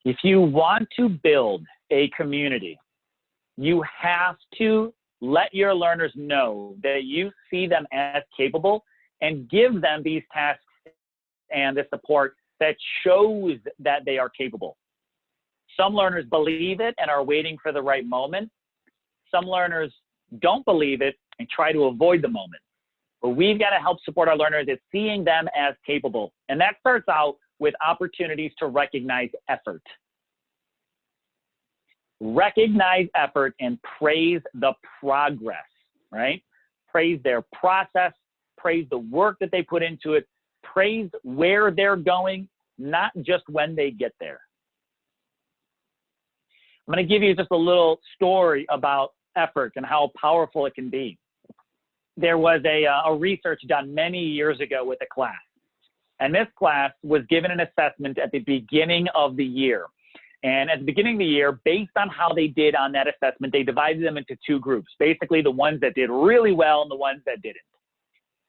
[SPEAKER 2] If you want to build a community, you have to let your learners know that you see them as capable and give them these tasks and the support that shows that they are capable. Some learners believe it and are waiting for the right moment. Some learners don't believe it and try to avoid the moment. But we've got to help support our learners at seeing them as capable. And that starts out with opportunities to recognize effort. Recognize effort and praise the progress, right? Praise their process, praise the work that they put into it, praise where they're going, not just when they get there. I'm going to give you just a little story about effort and how powerful it can be. There was a research done many years ago with a class, and this class was given an assessment at the beginning of the year. And at the beginning of the year, based on how they did on that assessment, they divided them into two groups, basically the ones that did really well and the ones that didn't.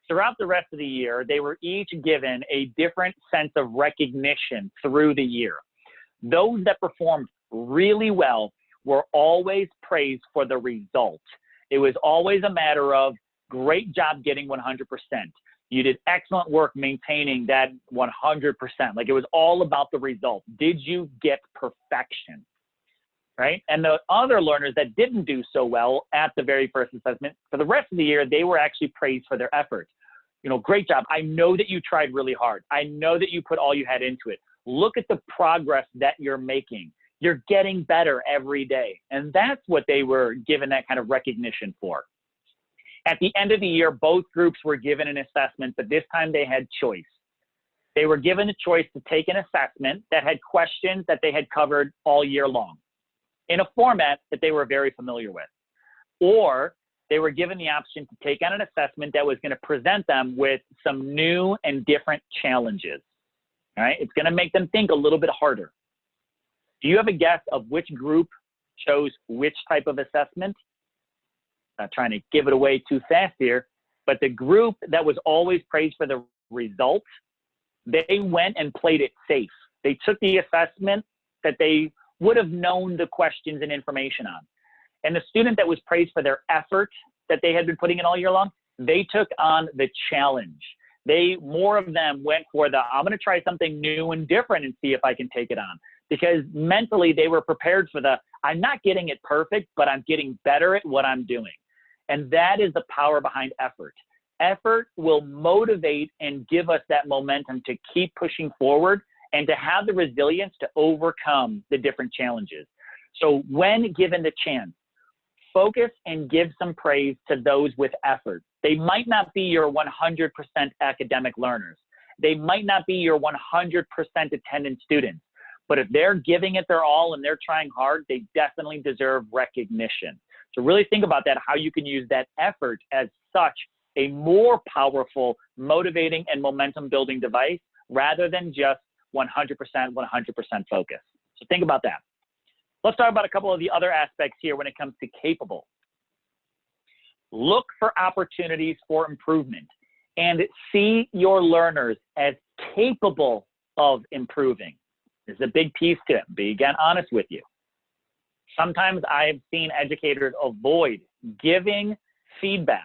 [SPEAKER 2] Throughout the rest of the year, they were each given a different sense of recognition through the year. Those that performed really well were always praised for the result. It was always a matter of great job getting 100%. You did excellent work maintaining that 100%. Like, it was all about the result. Did you get perfection? Right? And the other learners that didn't do so well at the very first assessment, for the rest of the year, they were actually praised for their effort. You know, great job. I know that you tried really hard. I know that you put all you had into it. Look at the progress that you're making. You're getting better every day. And that's what they were given that kind of recognition for. At the end of the year, both groups were given an assessment, but this time they had choice. They were given a choice to take an assessment that had questions that they had covered all year long in a format that they were very familiar with. Or they were given the option to take on an assessment that was going to present them with some new and different challenges. All right? It's going to make them think a little bit harder. Do you have a guess of which group chose which type of assessment? not trying to give it away too fast here, but the group that was always praised for the results, they went and played it safe. They took the assessment that they would have known the questions and information on. And the student that was praised for their effort that they had been putting in all year long, they took on the challenge. More of them went for I'm going to try something new and different and see if I can take it on. Because mentally they were prepared for I'm not getting it perfect, but I'm getting better at what I'm doing. And that is the power behind effort. Effort will motivate and give us that momentum to keep pushing forward and to have the resilience to overcome the different challenges. So when given the chance, focus and give some praise to those with effort. They might not be your 100% academic learners. They might not be your 100% attendance students. But if they're giving it their all and they're trying hard, they definitely deserve recognition. So really think about that, how you can use that effort as such a more powerful, motivating, and momentum building device rather than just 100% focus. So think about that. Let's talk about a couple of the other aspects here when it comes to capable. Look for opportunities for improvement and see your learners as capable of improving. This is a big piece to it. Be again honest with you. Sometimes I've seen educators avoid giving feedback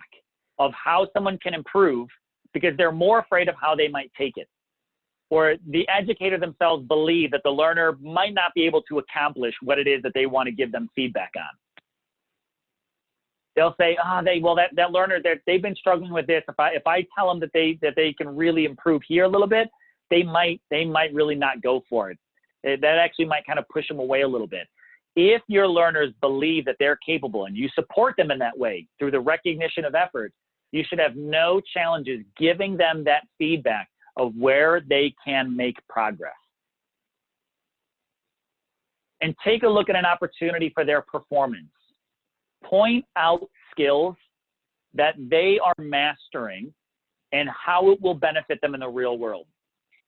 [SPEAKER 2] of how someone can improve because they're more afraid of how they might take it. Or the educator themselves believe that the learner might not be able to accomplish what it is that they want to give them feedback on. They'll say, that learner, they've been struggling with this. If I tell them that they can really improve here a little bit, they might really not go for it. That actually might kind of push them away a little bit. If your learners believe that they're capable and you support them in that way through the recognition of effort, you should have no challenges giving them that feedback of where they can make progress. And take a look at an opportunity for their performance. Point out skills that they are mastering and how it will benefit them in the real world.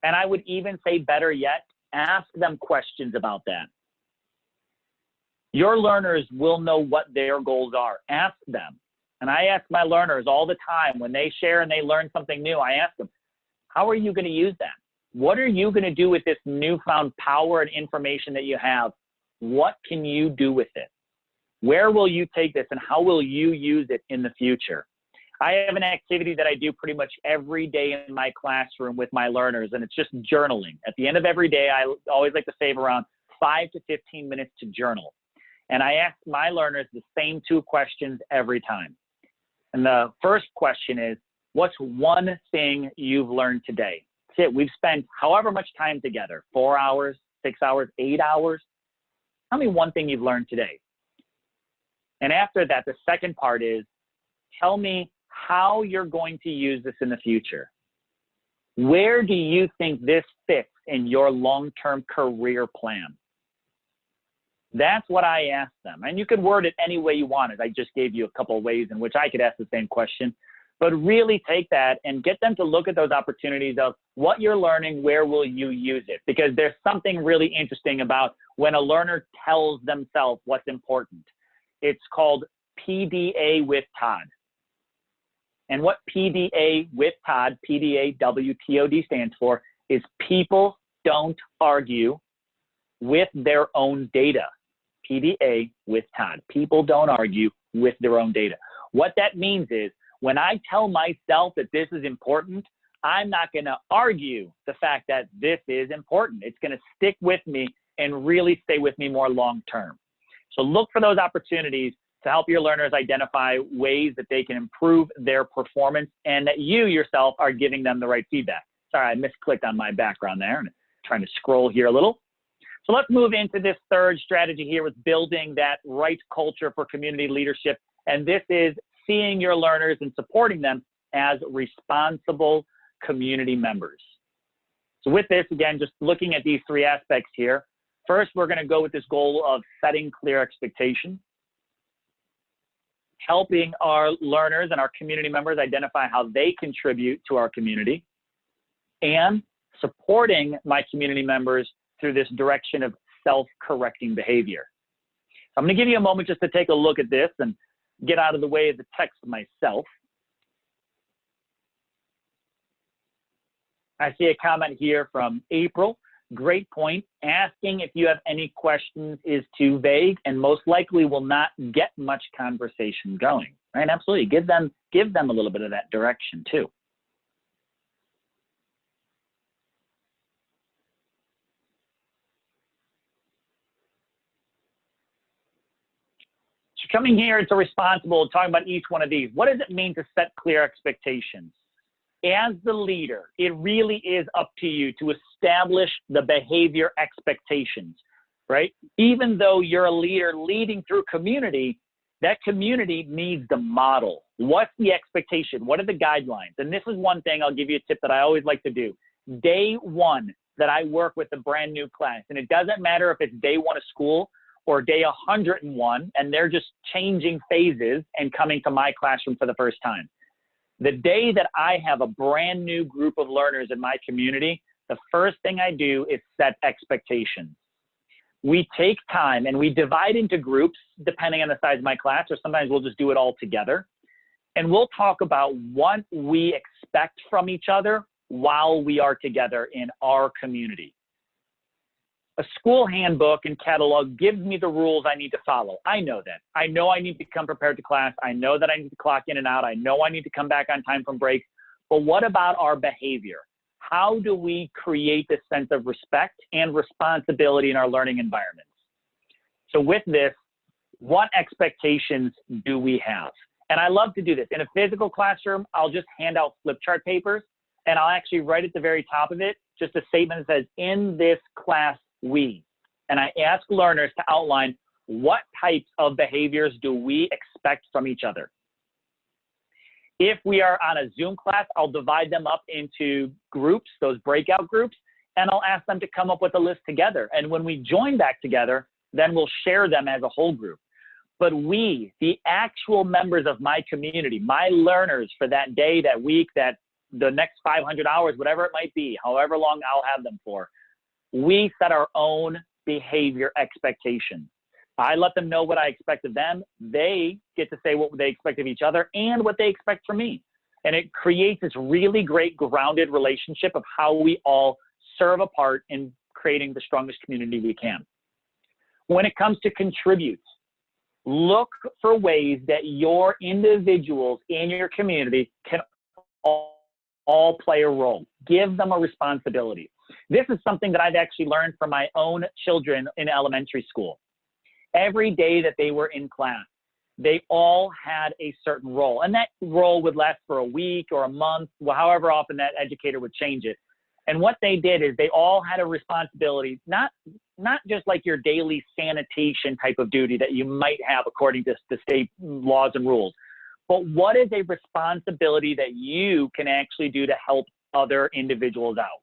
[SPEAKER 2] And I would even say better yet, ask them questions about that. Your learners will know what their goals are. Ask them. And I ask my learners all the time when they share and they learn something new, I ask them, how are you going to use that? What are you going to do with this newfound power and information that you have? What can you do with it? Where will you take this and how will you use it in the future? I have an activity that I do pretty much every day in my classroom with my learners, and it's just journaling. At the end of every day, I always like to save around 5 to 15 minutes to journal. And I ask my learners the same 2 questions every time. And the first question is, what's one thing you've learned today? That's it. We've spent however much time together, 4 hours, 6 hours, 8 hours. Tell me one thing you've learned today. And after that, the second part is, tell me how you're going to use this in the future. Where do you think this fits in your long-term career plan? That's what I ask them. And you could word it any way you want it. I just gave you a couple of ways in which I could ask the same question. But really take that and get them to look at those opportunities of what you're learning, where will you use it? Because there's something really interesting about when a learner tells themselves what's important. It's called PDA with Todd. And what PDA with Todd, PDAWTOD stands for, is people don't argue with their own data. PDA with Todd. People don't argue with their own data. What that means is when I tell myself that this is important, I'm not going to argue the fact that this is important. It's going to stick with me and really stay with me more long term. So look for those opportunities to help your learners identify ways that they can improve their performance and that you yourself are giving them the right feedback. Sorry, I misclicked on my background there and trying to scroll here a little. So let's move into this third strategy here with building that right culture for community leadership. And this is seeing your learners and supporting them as responsible community members. So with this, again, just looking at these 3 aspects here. First, we're going to go with this goal of setting clear expectations, helping our learners and our community members identify how they contribute to our community, and supporting my community members through this direction of self-correcting behavior. I'm going to give you a moment just to take a look at this, and get out of the way of the text myself. I see a comment here from April. Great point. Asking if you have any questions is too vague and most likely will not get much conversation going, right? Absolutely. Give them a little bit of that direction too. So coming here to responsible, talking about each one of these, what does it mean to set clear expectations? As the leader, it really is up to you to establish the behavior expectations, right? Even though you're a leader leading through community, that community needs the model. What's the expectation? What are the guidelines? And this is one thing, I'll give you a tip that I always like to do. Day one that I work with a brand new class, and it doesn't matter if it's day one of school or day 101, and they're just changing phases and coming to my classroom for the first time. The day that I have a brand new group of learners in my community, the first thing I do is set expectations. We take time and we divide into groups depending on the size of my class, or sometimes we'll just do it all together. And we'll talk about what we expect from each other while we are together in our community. A school handbook and catalog gives me the rules I need to follow. I know that. I know I need to come prepared to class. I know that I need to clock in and out. I know I need to come back on time from breaks. But what about our behavior? How do we create this sense of respect and responsibility in our learning environments? So with this, what expectations do we have? And I love to do this. In a physical classroom, I'll just hand out flip chart papers, and I'll actually write at the very top of it just a statement that says, in this class, we. And I ask learners to outline what types of behaviors do we expect from each other. If we are on a Zoom class, I'll divide them up into groups, those breakout groups, and I'll ask them to come up with a list together. And when we join back together, then we'll share them as a whole group. But we, the actual members of my community, my learners for that day, that week, that the next 500 hours, whatever it might be, however long I'll have them for, we set our own behavior expectations. I let them know what I expect of them. They get to say what they expect of each other and what they expect from me. And it creates this really great grounded relationship of how we all serve a part in creating the strongest community we can. When it comes to contribute, look for ways that your individuals in your community can all play a role. Give them a responsibility. This is something that I've actually learned from my own children in elementary school. Every day that they were in class, they all had a certain role. And that role would last for a week or a month, however often that educator would change it. And what they did is they all had a responsibility, not just like your daily sanitation type of duty that you might have according to the state laws and rules, but what is a responsibility that you can actually do to help other individuals out?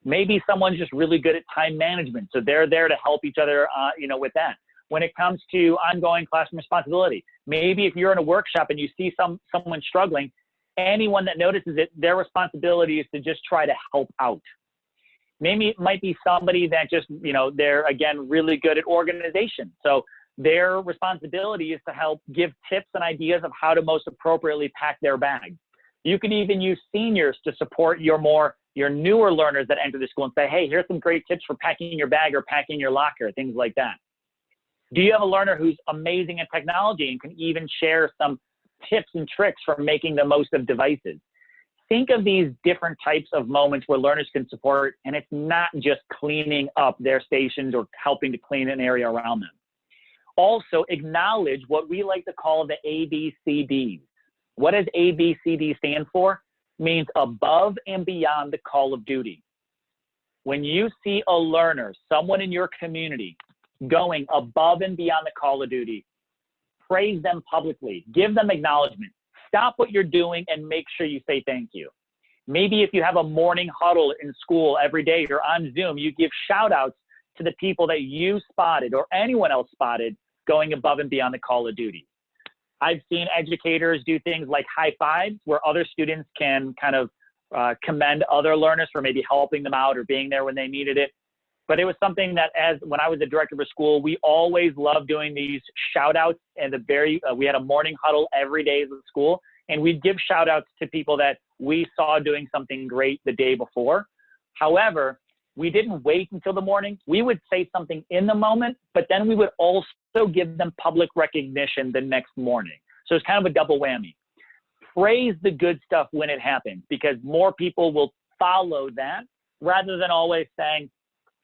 [SPEAKER 2] Maybe someone's just really good at time management, so they're there to help each other, with that. When it comes to ongoing classroom responsibility, maybe if you're in a workshop and you see someone struggling, anyone that notices it, their responsibility is to just try to help out. Maybe it might be somebody that just, they're, again, really good at organization. So their responsibility is to help give tips and ideas of how to most appropriately pack their bag. You can even use seniors to support your newer learners that enter the school and say, hey, here's some great tips for packing your bag or packing your locker, things like that. Do you have a learner who's amazing at technology and can even share some tips and tricks for making the most of devices? Think of these different types of moments where learners can support, and it's not just cleaning up their stations or helping to clean an area around them. Also, acknowledge what we like to call the ABCDs. What does ABCD stand for? It means above and beyond the call of duty. When you see a learner, someone in your community, going above and beyond the call of duty, praise them publicly, give them acknowledgement, stop what you're doing and make sure you say thank you. Maybe if you have a morning huddle in school every day or on Zoom, you give shout outs to the people that you spotted or anyone else spotted going above and beyond the call of duty. I've seen educators do things like high fives where other students can kind of commend other learners for maybe helping them out or being there when they needed it. but it was something that when I was the director of a school, we always loved doing these shout outs, and we had a morning huddle every day at the school, and we'd give shout outs to people that we saw doing something great the day before. However, we didn't wait until the morning. We would say something in the moment, but then we would also give them public recognition the next morning. So it's kind of a double whammy. Praise the good stuff when it happens, because more people will follow that rather than always saying,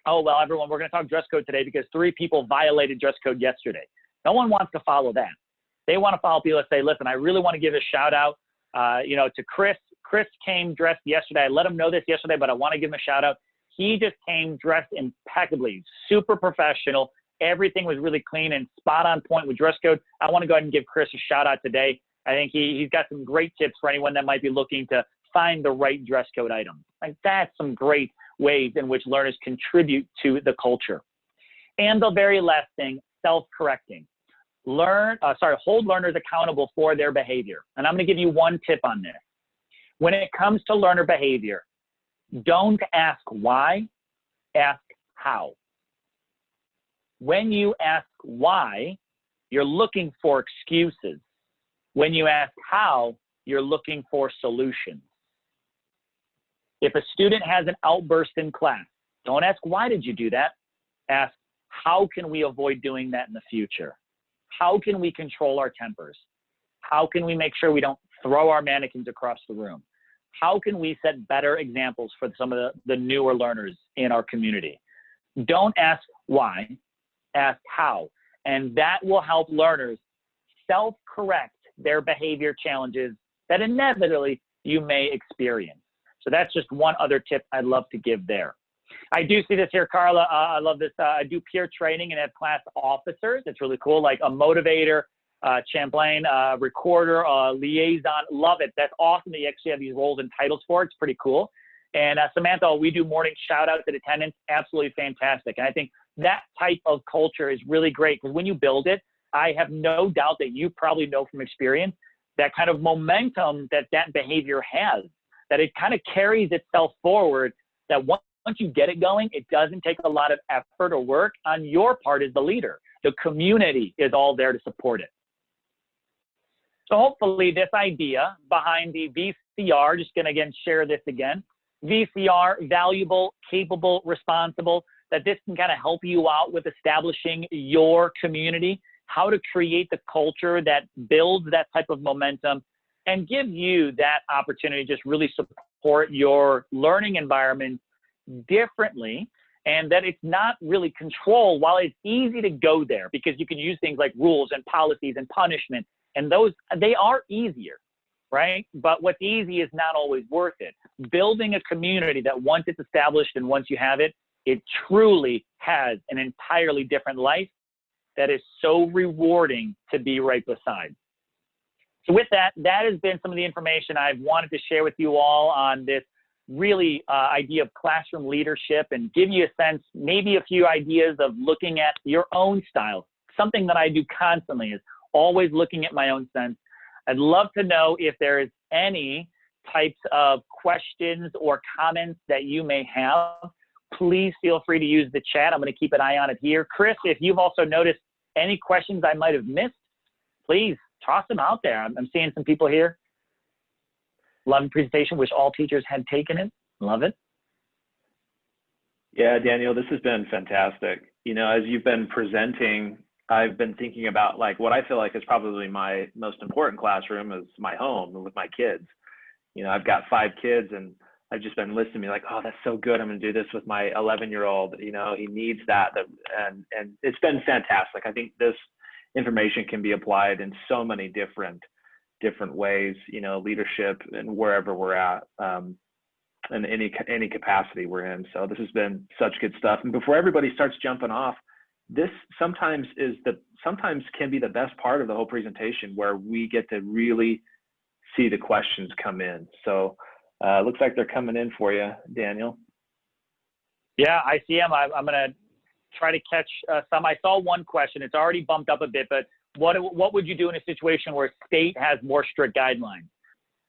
[SPEAKER 2] oh, well, everyone, we're going to talk dress code today because 3 people violated dress code yesterday. No one wants to follow that. They want to follow people that say, listen, I really want to give a shout out, to Chris. Chris came dressed yesterday. I let him know this yesterday, but I want to give him a shout out. He just came dressed impeccably, super professional. Everything was really clean and spot on point with dress code. I want to go ahead and give Chris a shout out today. I think he's got some great tips for anyone that might be looking to find the right dress code item. Like, that's some great ways in which learners contribute to the culture. And the very last thing, self-correcting. Hold learners accountable for their behavior. And I'm going to give you one tip on this. When it comes to learner behavior, don't ask why, ask how. When you ask why, you're looking for excuses. When you ask how, you're looking for solutions. If a student has an outburst in class, don't ask, why did you do that? Ask, how can we avoid doing that in the future? How can we control our tempers? How can we make sure we don't throw our mannequins across the room? How can we set better examples for some of the newer learners in our community? Don't ask why, ask how. And that will help learners self-correct their behavior challenges that inevitably you may experience. So that's just one other tip I'd love to give there. I do see this here, Carla. I love this. I do peer training and have class officers. It's really cool, like a motivator, Champlain, recorder, liaison. Love it. That's awesome that you actually have these roles and titles for it. It's pretty cool. And Samantha, we do morning shout outs at attendance. Absolutely fantastic. And I think that type of culture is really great, because when you build it, I have no doubt that you probably know from experience that kind of momentum that behavior has, that it kind of carries itself forward, that once you get it going, it doesn't take a lot of effort or work on your part as the leader. The community is all there to support it. So hopefully this idea behind the VCR, just going to again share this again, VCR, valuable, capable, responsible, that this can kind of help you out with establishing your community, how to create the culture that builds that type of momentum, and give you that opportunity to just really support your learning environment differently, and that it's not really control. While it's easy to go there because you can use things like rules and policies and punishment, and those, they are easier, right? But what's easy is not always worth it. Building a community that once it's established and once you have it, it truly has an entirely different life that is so rewarding to be right beside. So with that, that has been some of the information I've wanted to share with you all on this really idea of classroom leadership, and give you a sense, maybe a few ideas of looking at your own style. Something that I do constantly is always looking at my own sense. I'd love to know if there is any types of questions or comments that you may have. Please feel free to use the chat. I'm going to keep an eye on it here. Chris, if you've also noticed any questions I might have missed, please toss them out there. I'm seeing some people here. Love the presentation. Wish all teachers had taken it. Love it.
[SPEAKER 3] Yeah, Daniel, this has been fantastic. You know, as you've been presenting, I've been thinking about like what I feel like is probably my most important classroom is my home with my kids. You know, I've got 5 kids, and I've just been listening to me like, oh, that's so good. I'm going to do this with my 11-year-old. You know, he needs that. And it's been fantastic. I think this information can be applied in so many different ways, you know, leadership and wherever we're at, in any capacity we're in. So this has been such good stuff. And before everybody starts jumping off, this sometimes can be the best part of the whole presentation, where we get to really see the questions come in. So looks like they're coming in for you, Daniel.
[SPEAKER 2] Yeah, I see them. I'm going to try to catch some. I saw one question. It's already bumped up a bit, but what would you do in a situation where state has more strict guidelines?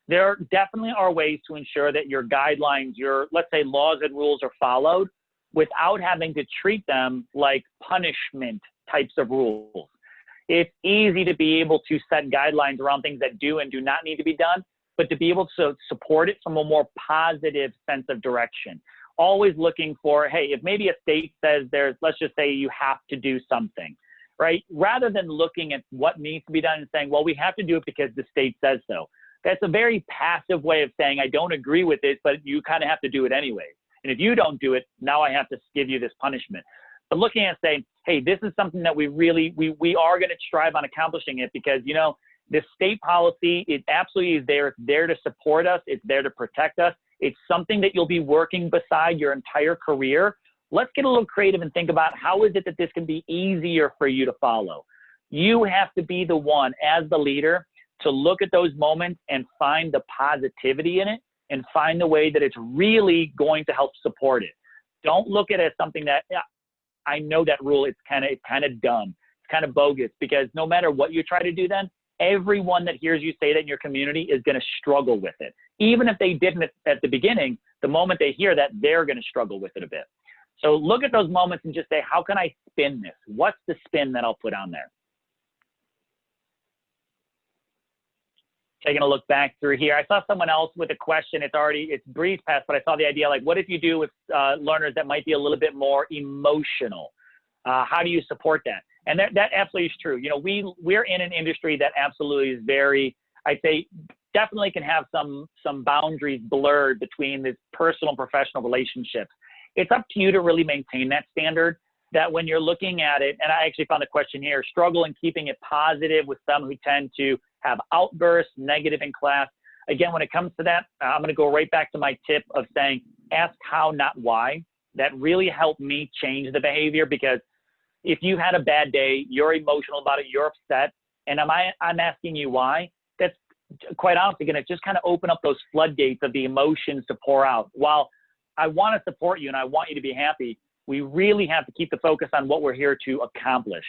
[SPEAKER 2] There definitely are ways to ensure that your guidelines, your, let's say, laws and rules are followed, without having to treat them like punishment types of rules. It's easy to be able to set guidelines around things that do and do not need to be done, but to be able to support it from a more positive sense of direction. Always looking for, hey, if maybe a state says let's just say you have to do something, right? Rather than looking at what needs to be done and saying, well, we have to do it because the state says so. That's a very passive way of saying, I don't agree with it, but you kind of have to do it anyway. And if you don't do it, now I have to give you this punishment. But looking at saying, hey, this is something that we are going to strive on accomplishing it because, you know, this state policy, it absolutely is there. It's there to support us. It's there to protect us. It's something that you'll be working beside your entire career. Let's get a little creative and think about how is it that this can be easier for you to follow. You have to be the one as the leader to look at those moments and find the positivity in it and find the way that it's really going to help support it. Don't look at it as something that, yeah, I know that rule, it's kind of dumb, it's kind of bogus, because no matter what you try to do then, everyone that hears you say that in your community is going to struggle with it. Even if they didn't at the beginning, the moment they hear that, they're going to struggle with it a bit. So look at those moments and just say, how can I spin this? What's the spin that I'll put on there? Taking a look back through here, I saw someone else with a question. It's breeze past, but I saw the idea, like, what if you do with learners that might be a little bit more emotional? How do you support that? And that absolutely is true. You know, we're in an industry that absolutely is very, I'd say, definitely can have some boundaries blurred between this personal and professional relationships. It's up to you to really maintain that standard, that when you're looking at it, and I actually found the question here, struggle in keeping it positive with some who tend to have outbursts, negative in class. Again, when it comes to that, I'm going to go right back to my tip of saying, ask how, not why. That really helped me change the behavior, because if you had a bad day, you're emotional about it, you're upset, and I'm asking you why, that's quite honestly going to just kind of open up those floodgates of the emotions to pour out. While I want to support you and I want you to be happy, we really have to keep the focus on what we're here to accomplish.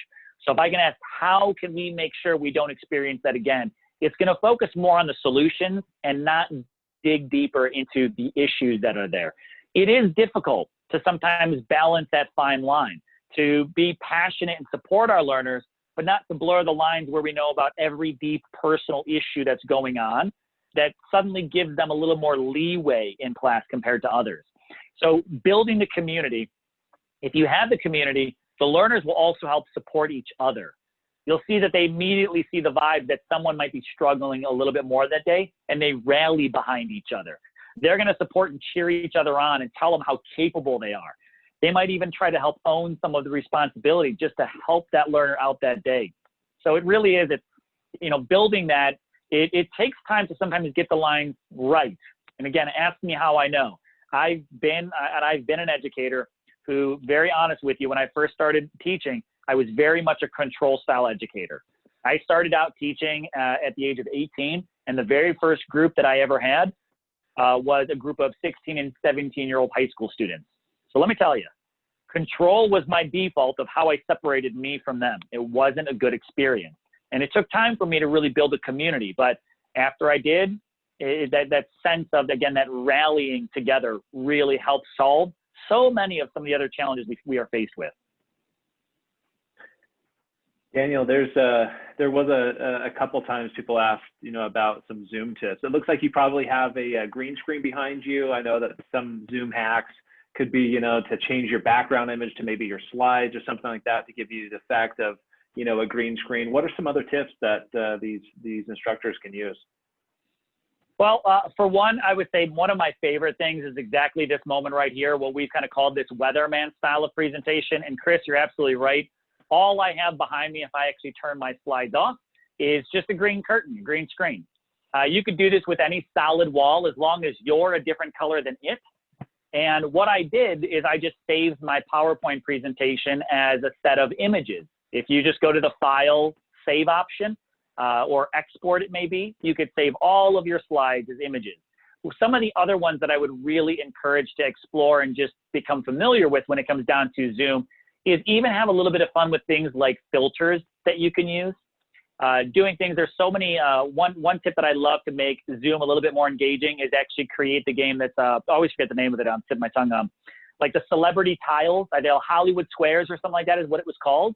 [SPEAKER 2] So if I can ask, how can we make sure we don't experience that again? It's going to focus more on the solutions and not dig deeper into the issues that are there. It is difficult to sometimes balance that fine line, to be passionate and support our learners, but not to blur the lines where we know about every deep personal issue that's going on that suddenly gives them a little more leeway in class compared to others. So building the community, if you have the community, the learners will also help support each other. You'll see that they immediately see the vibe that someone might be struggling a little bit more that day, and they rally behind each other. They're going to support and cheer each other on and tell them how capable they are. They might even try to help own some of the responsibility just to help that learner out that day. So it really is, building that, it takes time to sometimes get the lines right. And again, ask me how I know. I've been an educator who, very honest with you, when I first started teaching, I was very much a control style educator. I started out teaching at the age of 18, and the very first group that I ever had was a group of 16 and 17-year-old high school students. So let me tell you, control was my default of how I separated me from them. It wasn't a good experience. And it took time for me to really build a community. But after I did, that sense of, again, that rallying together really helped solve so many of some of the other challenges we are faced with.
[SPEAKER 3] Daniel, there was a couple times people asked, about some Zoom tips. It looks like you probably have a green screen behind you. I know that some Zoom hacks could be, to change your background image to maybe your slides or something like that to give you the effect of, a green screen. What are some other tips that these instructors can use?
[SPEAKER 2] Well, for one, I would say one of my favorite things is exactly this moment right here, what we've kind of called this weatherman style of presentation. And Chris, you're absolutely right. All I have behind me, if I actually turn my slides off, is just a green curtain, green screen. You could do this with any solid wall as long as you're a different color than it. And what I did is I just saved my PowerPoint presentation as a set of images. If you just go to the File, Save option, or Export it maybe, you could save all of your slides as images. Some of the other ones that I would really encourage to explore and just become familiar with when it comes down to Zoom is even have a little bit of fun with things like filters that you can use. Doing things, there's so many, one tip that I love to make Zoom a little bit more engaging is actually create the game that's, I always forget the name of it, I'm tipping my tongue on. like the celebrity tiles, the Hollywood squares or something like that is what it was called,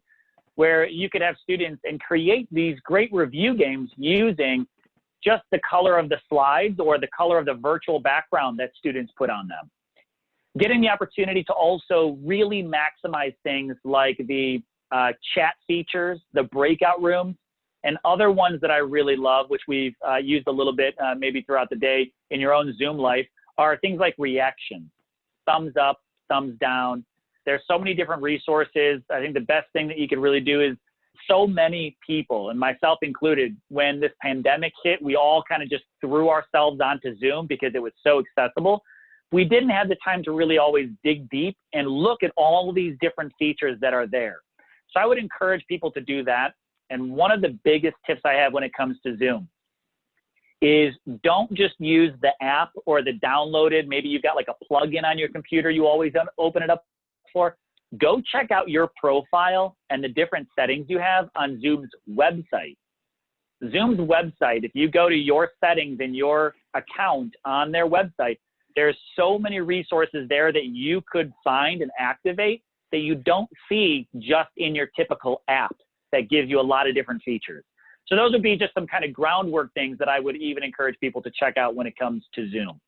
[SPEAKER 2] where you could have students and create these great review games using just the color of the slides or the color of the virtual background that students put on them. Getting the opportunity to also really maximize things like the chat features, the breakout rooms, and other ones that I really love, which we've used a little bit maybe throughout the day in your own Zoom life, are things like reactions, thumbs up, thumbs down. There's so many different resources. I think the best thing that you could really do is so many people, and myself included, when this pandemic hit, we all kind of just threw ourselves onto Zoom because it was so accessible. We didn't have the time to really always dig deep and look at all these different features that are there. So I would encourage people to do that. And one of the biggest tips I have when it comes to Zoom is don't just use the app or the downloaded, maybe you've got like a plugin on your computer you always open it up for. Go check out your profile and the different settings you have on Zoom's website. Zoom's website, if you go to your settings in your account on their website, there's so many resources there that you could find and activate that you don't see just in your typical app that gives you a lot of different features. So those would be just some kind of groundwork things that I would even encourage people to check out when it comes to Zoom.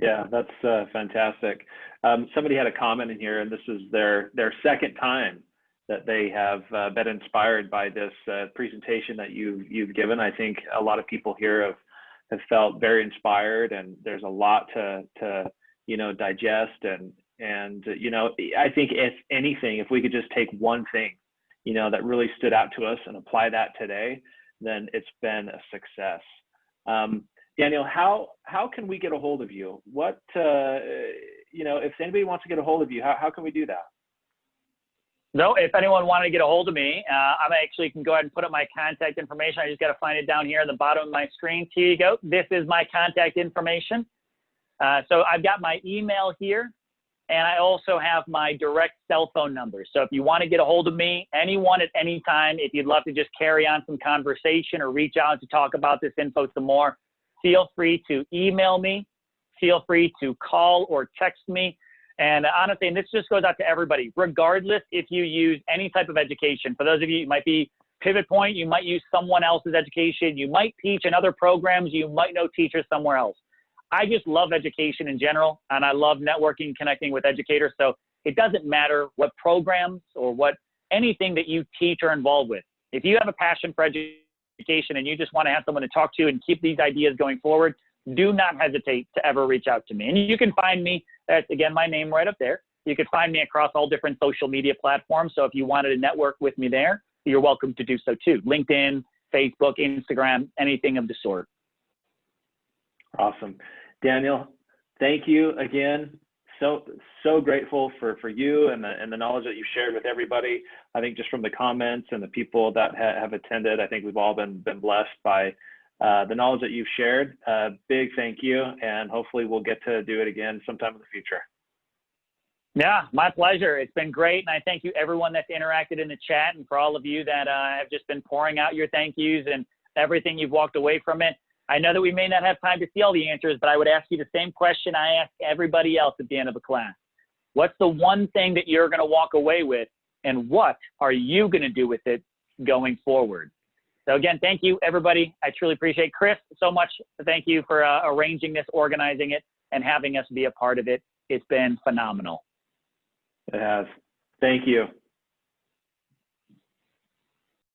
[SPEAKER 3] Yeah, that's fantastic. Somebody had a comment in here, and this is their second time that they have been inspired by this presentation that you've given. I think a lot of people here have felt very inspired, and there's a lot to digest, and I think if anything, if we could just take one thing that really stood out to us and apply that today, then it's been a success. Daniel, how can we get a hold of you? What if anybody wants to get a hold of you, how can we do that?
[SPEAKER 2] No, if anyone wanted to get a hold of me, I actually can go ahead and put up my contact information. I just got to find it down here at the bottom of my screen. Here you go. This is my contact information. So I've got my email here, and I also have my direct cell phone number. So if you want to get a hold of me, anyone at any time, if you'd love to just carry on some conversation or reach out to talk about this info some more, feel free to email me, feel free to call or text me. And honestly, and this just goes out to everybody, regardless if you use any type of education. For those of you, it might be Pivot Point, you might use someone else's education, you might teach in other programs, you might know teachers somewhere else. I just love education in general, and I love networking, connecting with educators. So it doesn't matter what programs or what anything that you teach or involved with. If you have a passion for education and you just want to have someone to talk to and keep these ideas going forward, do not hesitate to ever reach out to me. And you can find me, that's again my name right up there. You can find me across all different social media platforms. So if you wanted to network with me there, you're welcome to do so too. LinkedIn, Facebook, Instagram, anything of the sort.
[SPEAKER 3] Awesome. Daniel, thank you again. So grateful for you and the knowledge that you shared with everybody. I think just from the comments and the people that have attended, I think we've all been blessed by the knowledge that you've shared. Big thank you, and hopefully we'll get to do it again sometime in the future.
[SPEAKER 2] Yeah, my pleasure. It's been great, and I thank you everyone that's interacted in the chat, and for all of you that have just been pouring out your thank yous and everything you've walked away from it. I know that we may not have time to see all the answers, but I would ask you the same question I ask everybody else at the end of a class. What's the one thing that you're going to walk away with, and what are you going to do with it going forward? So again, thank you, everybody. I truly appreciate it. Chris, so much. Thank you for arranging this, organizing it, and having us be a part of it. It's been phenomenal.
[SPEAKER 3] It has. Thank you.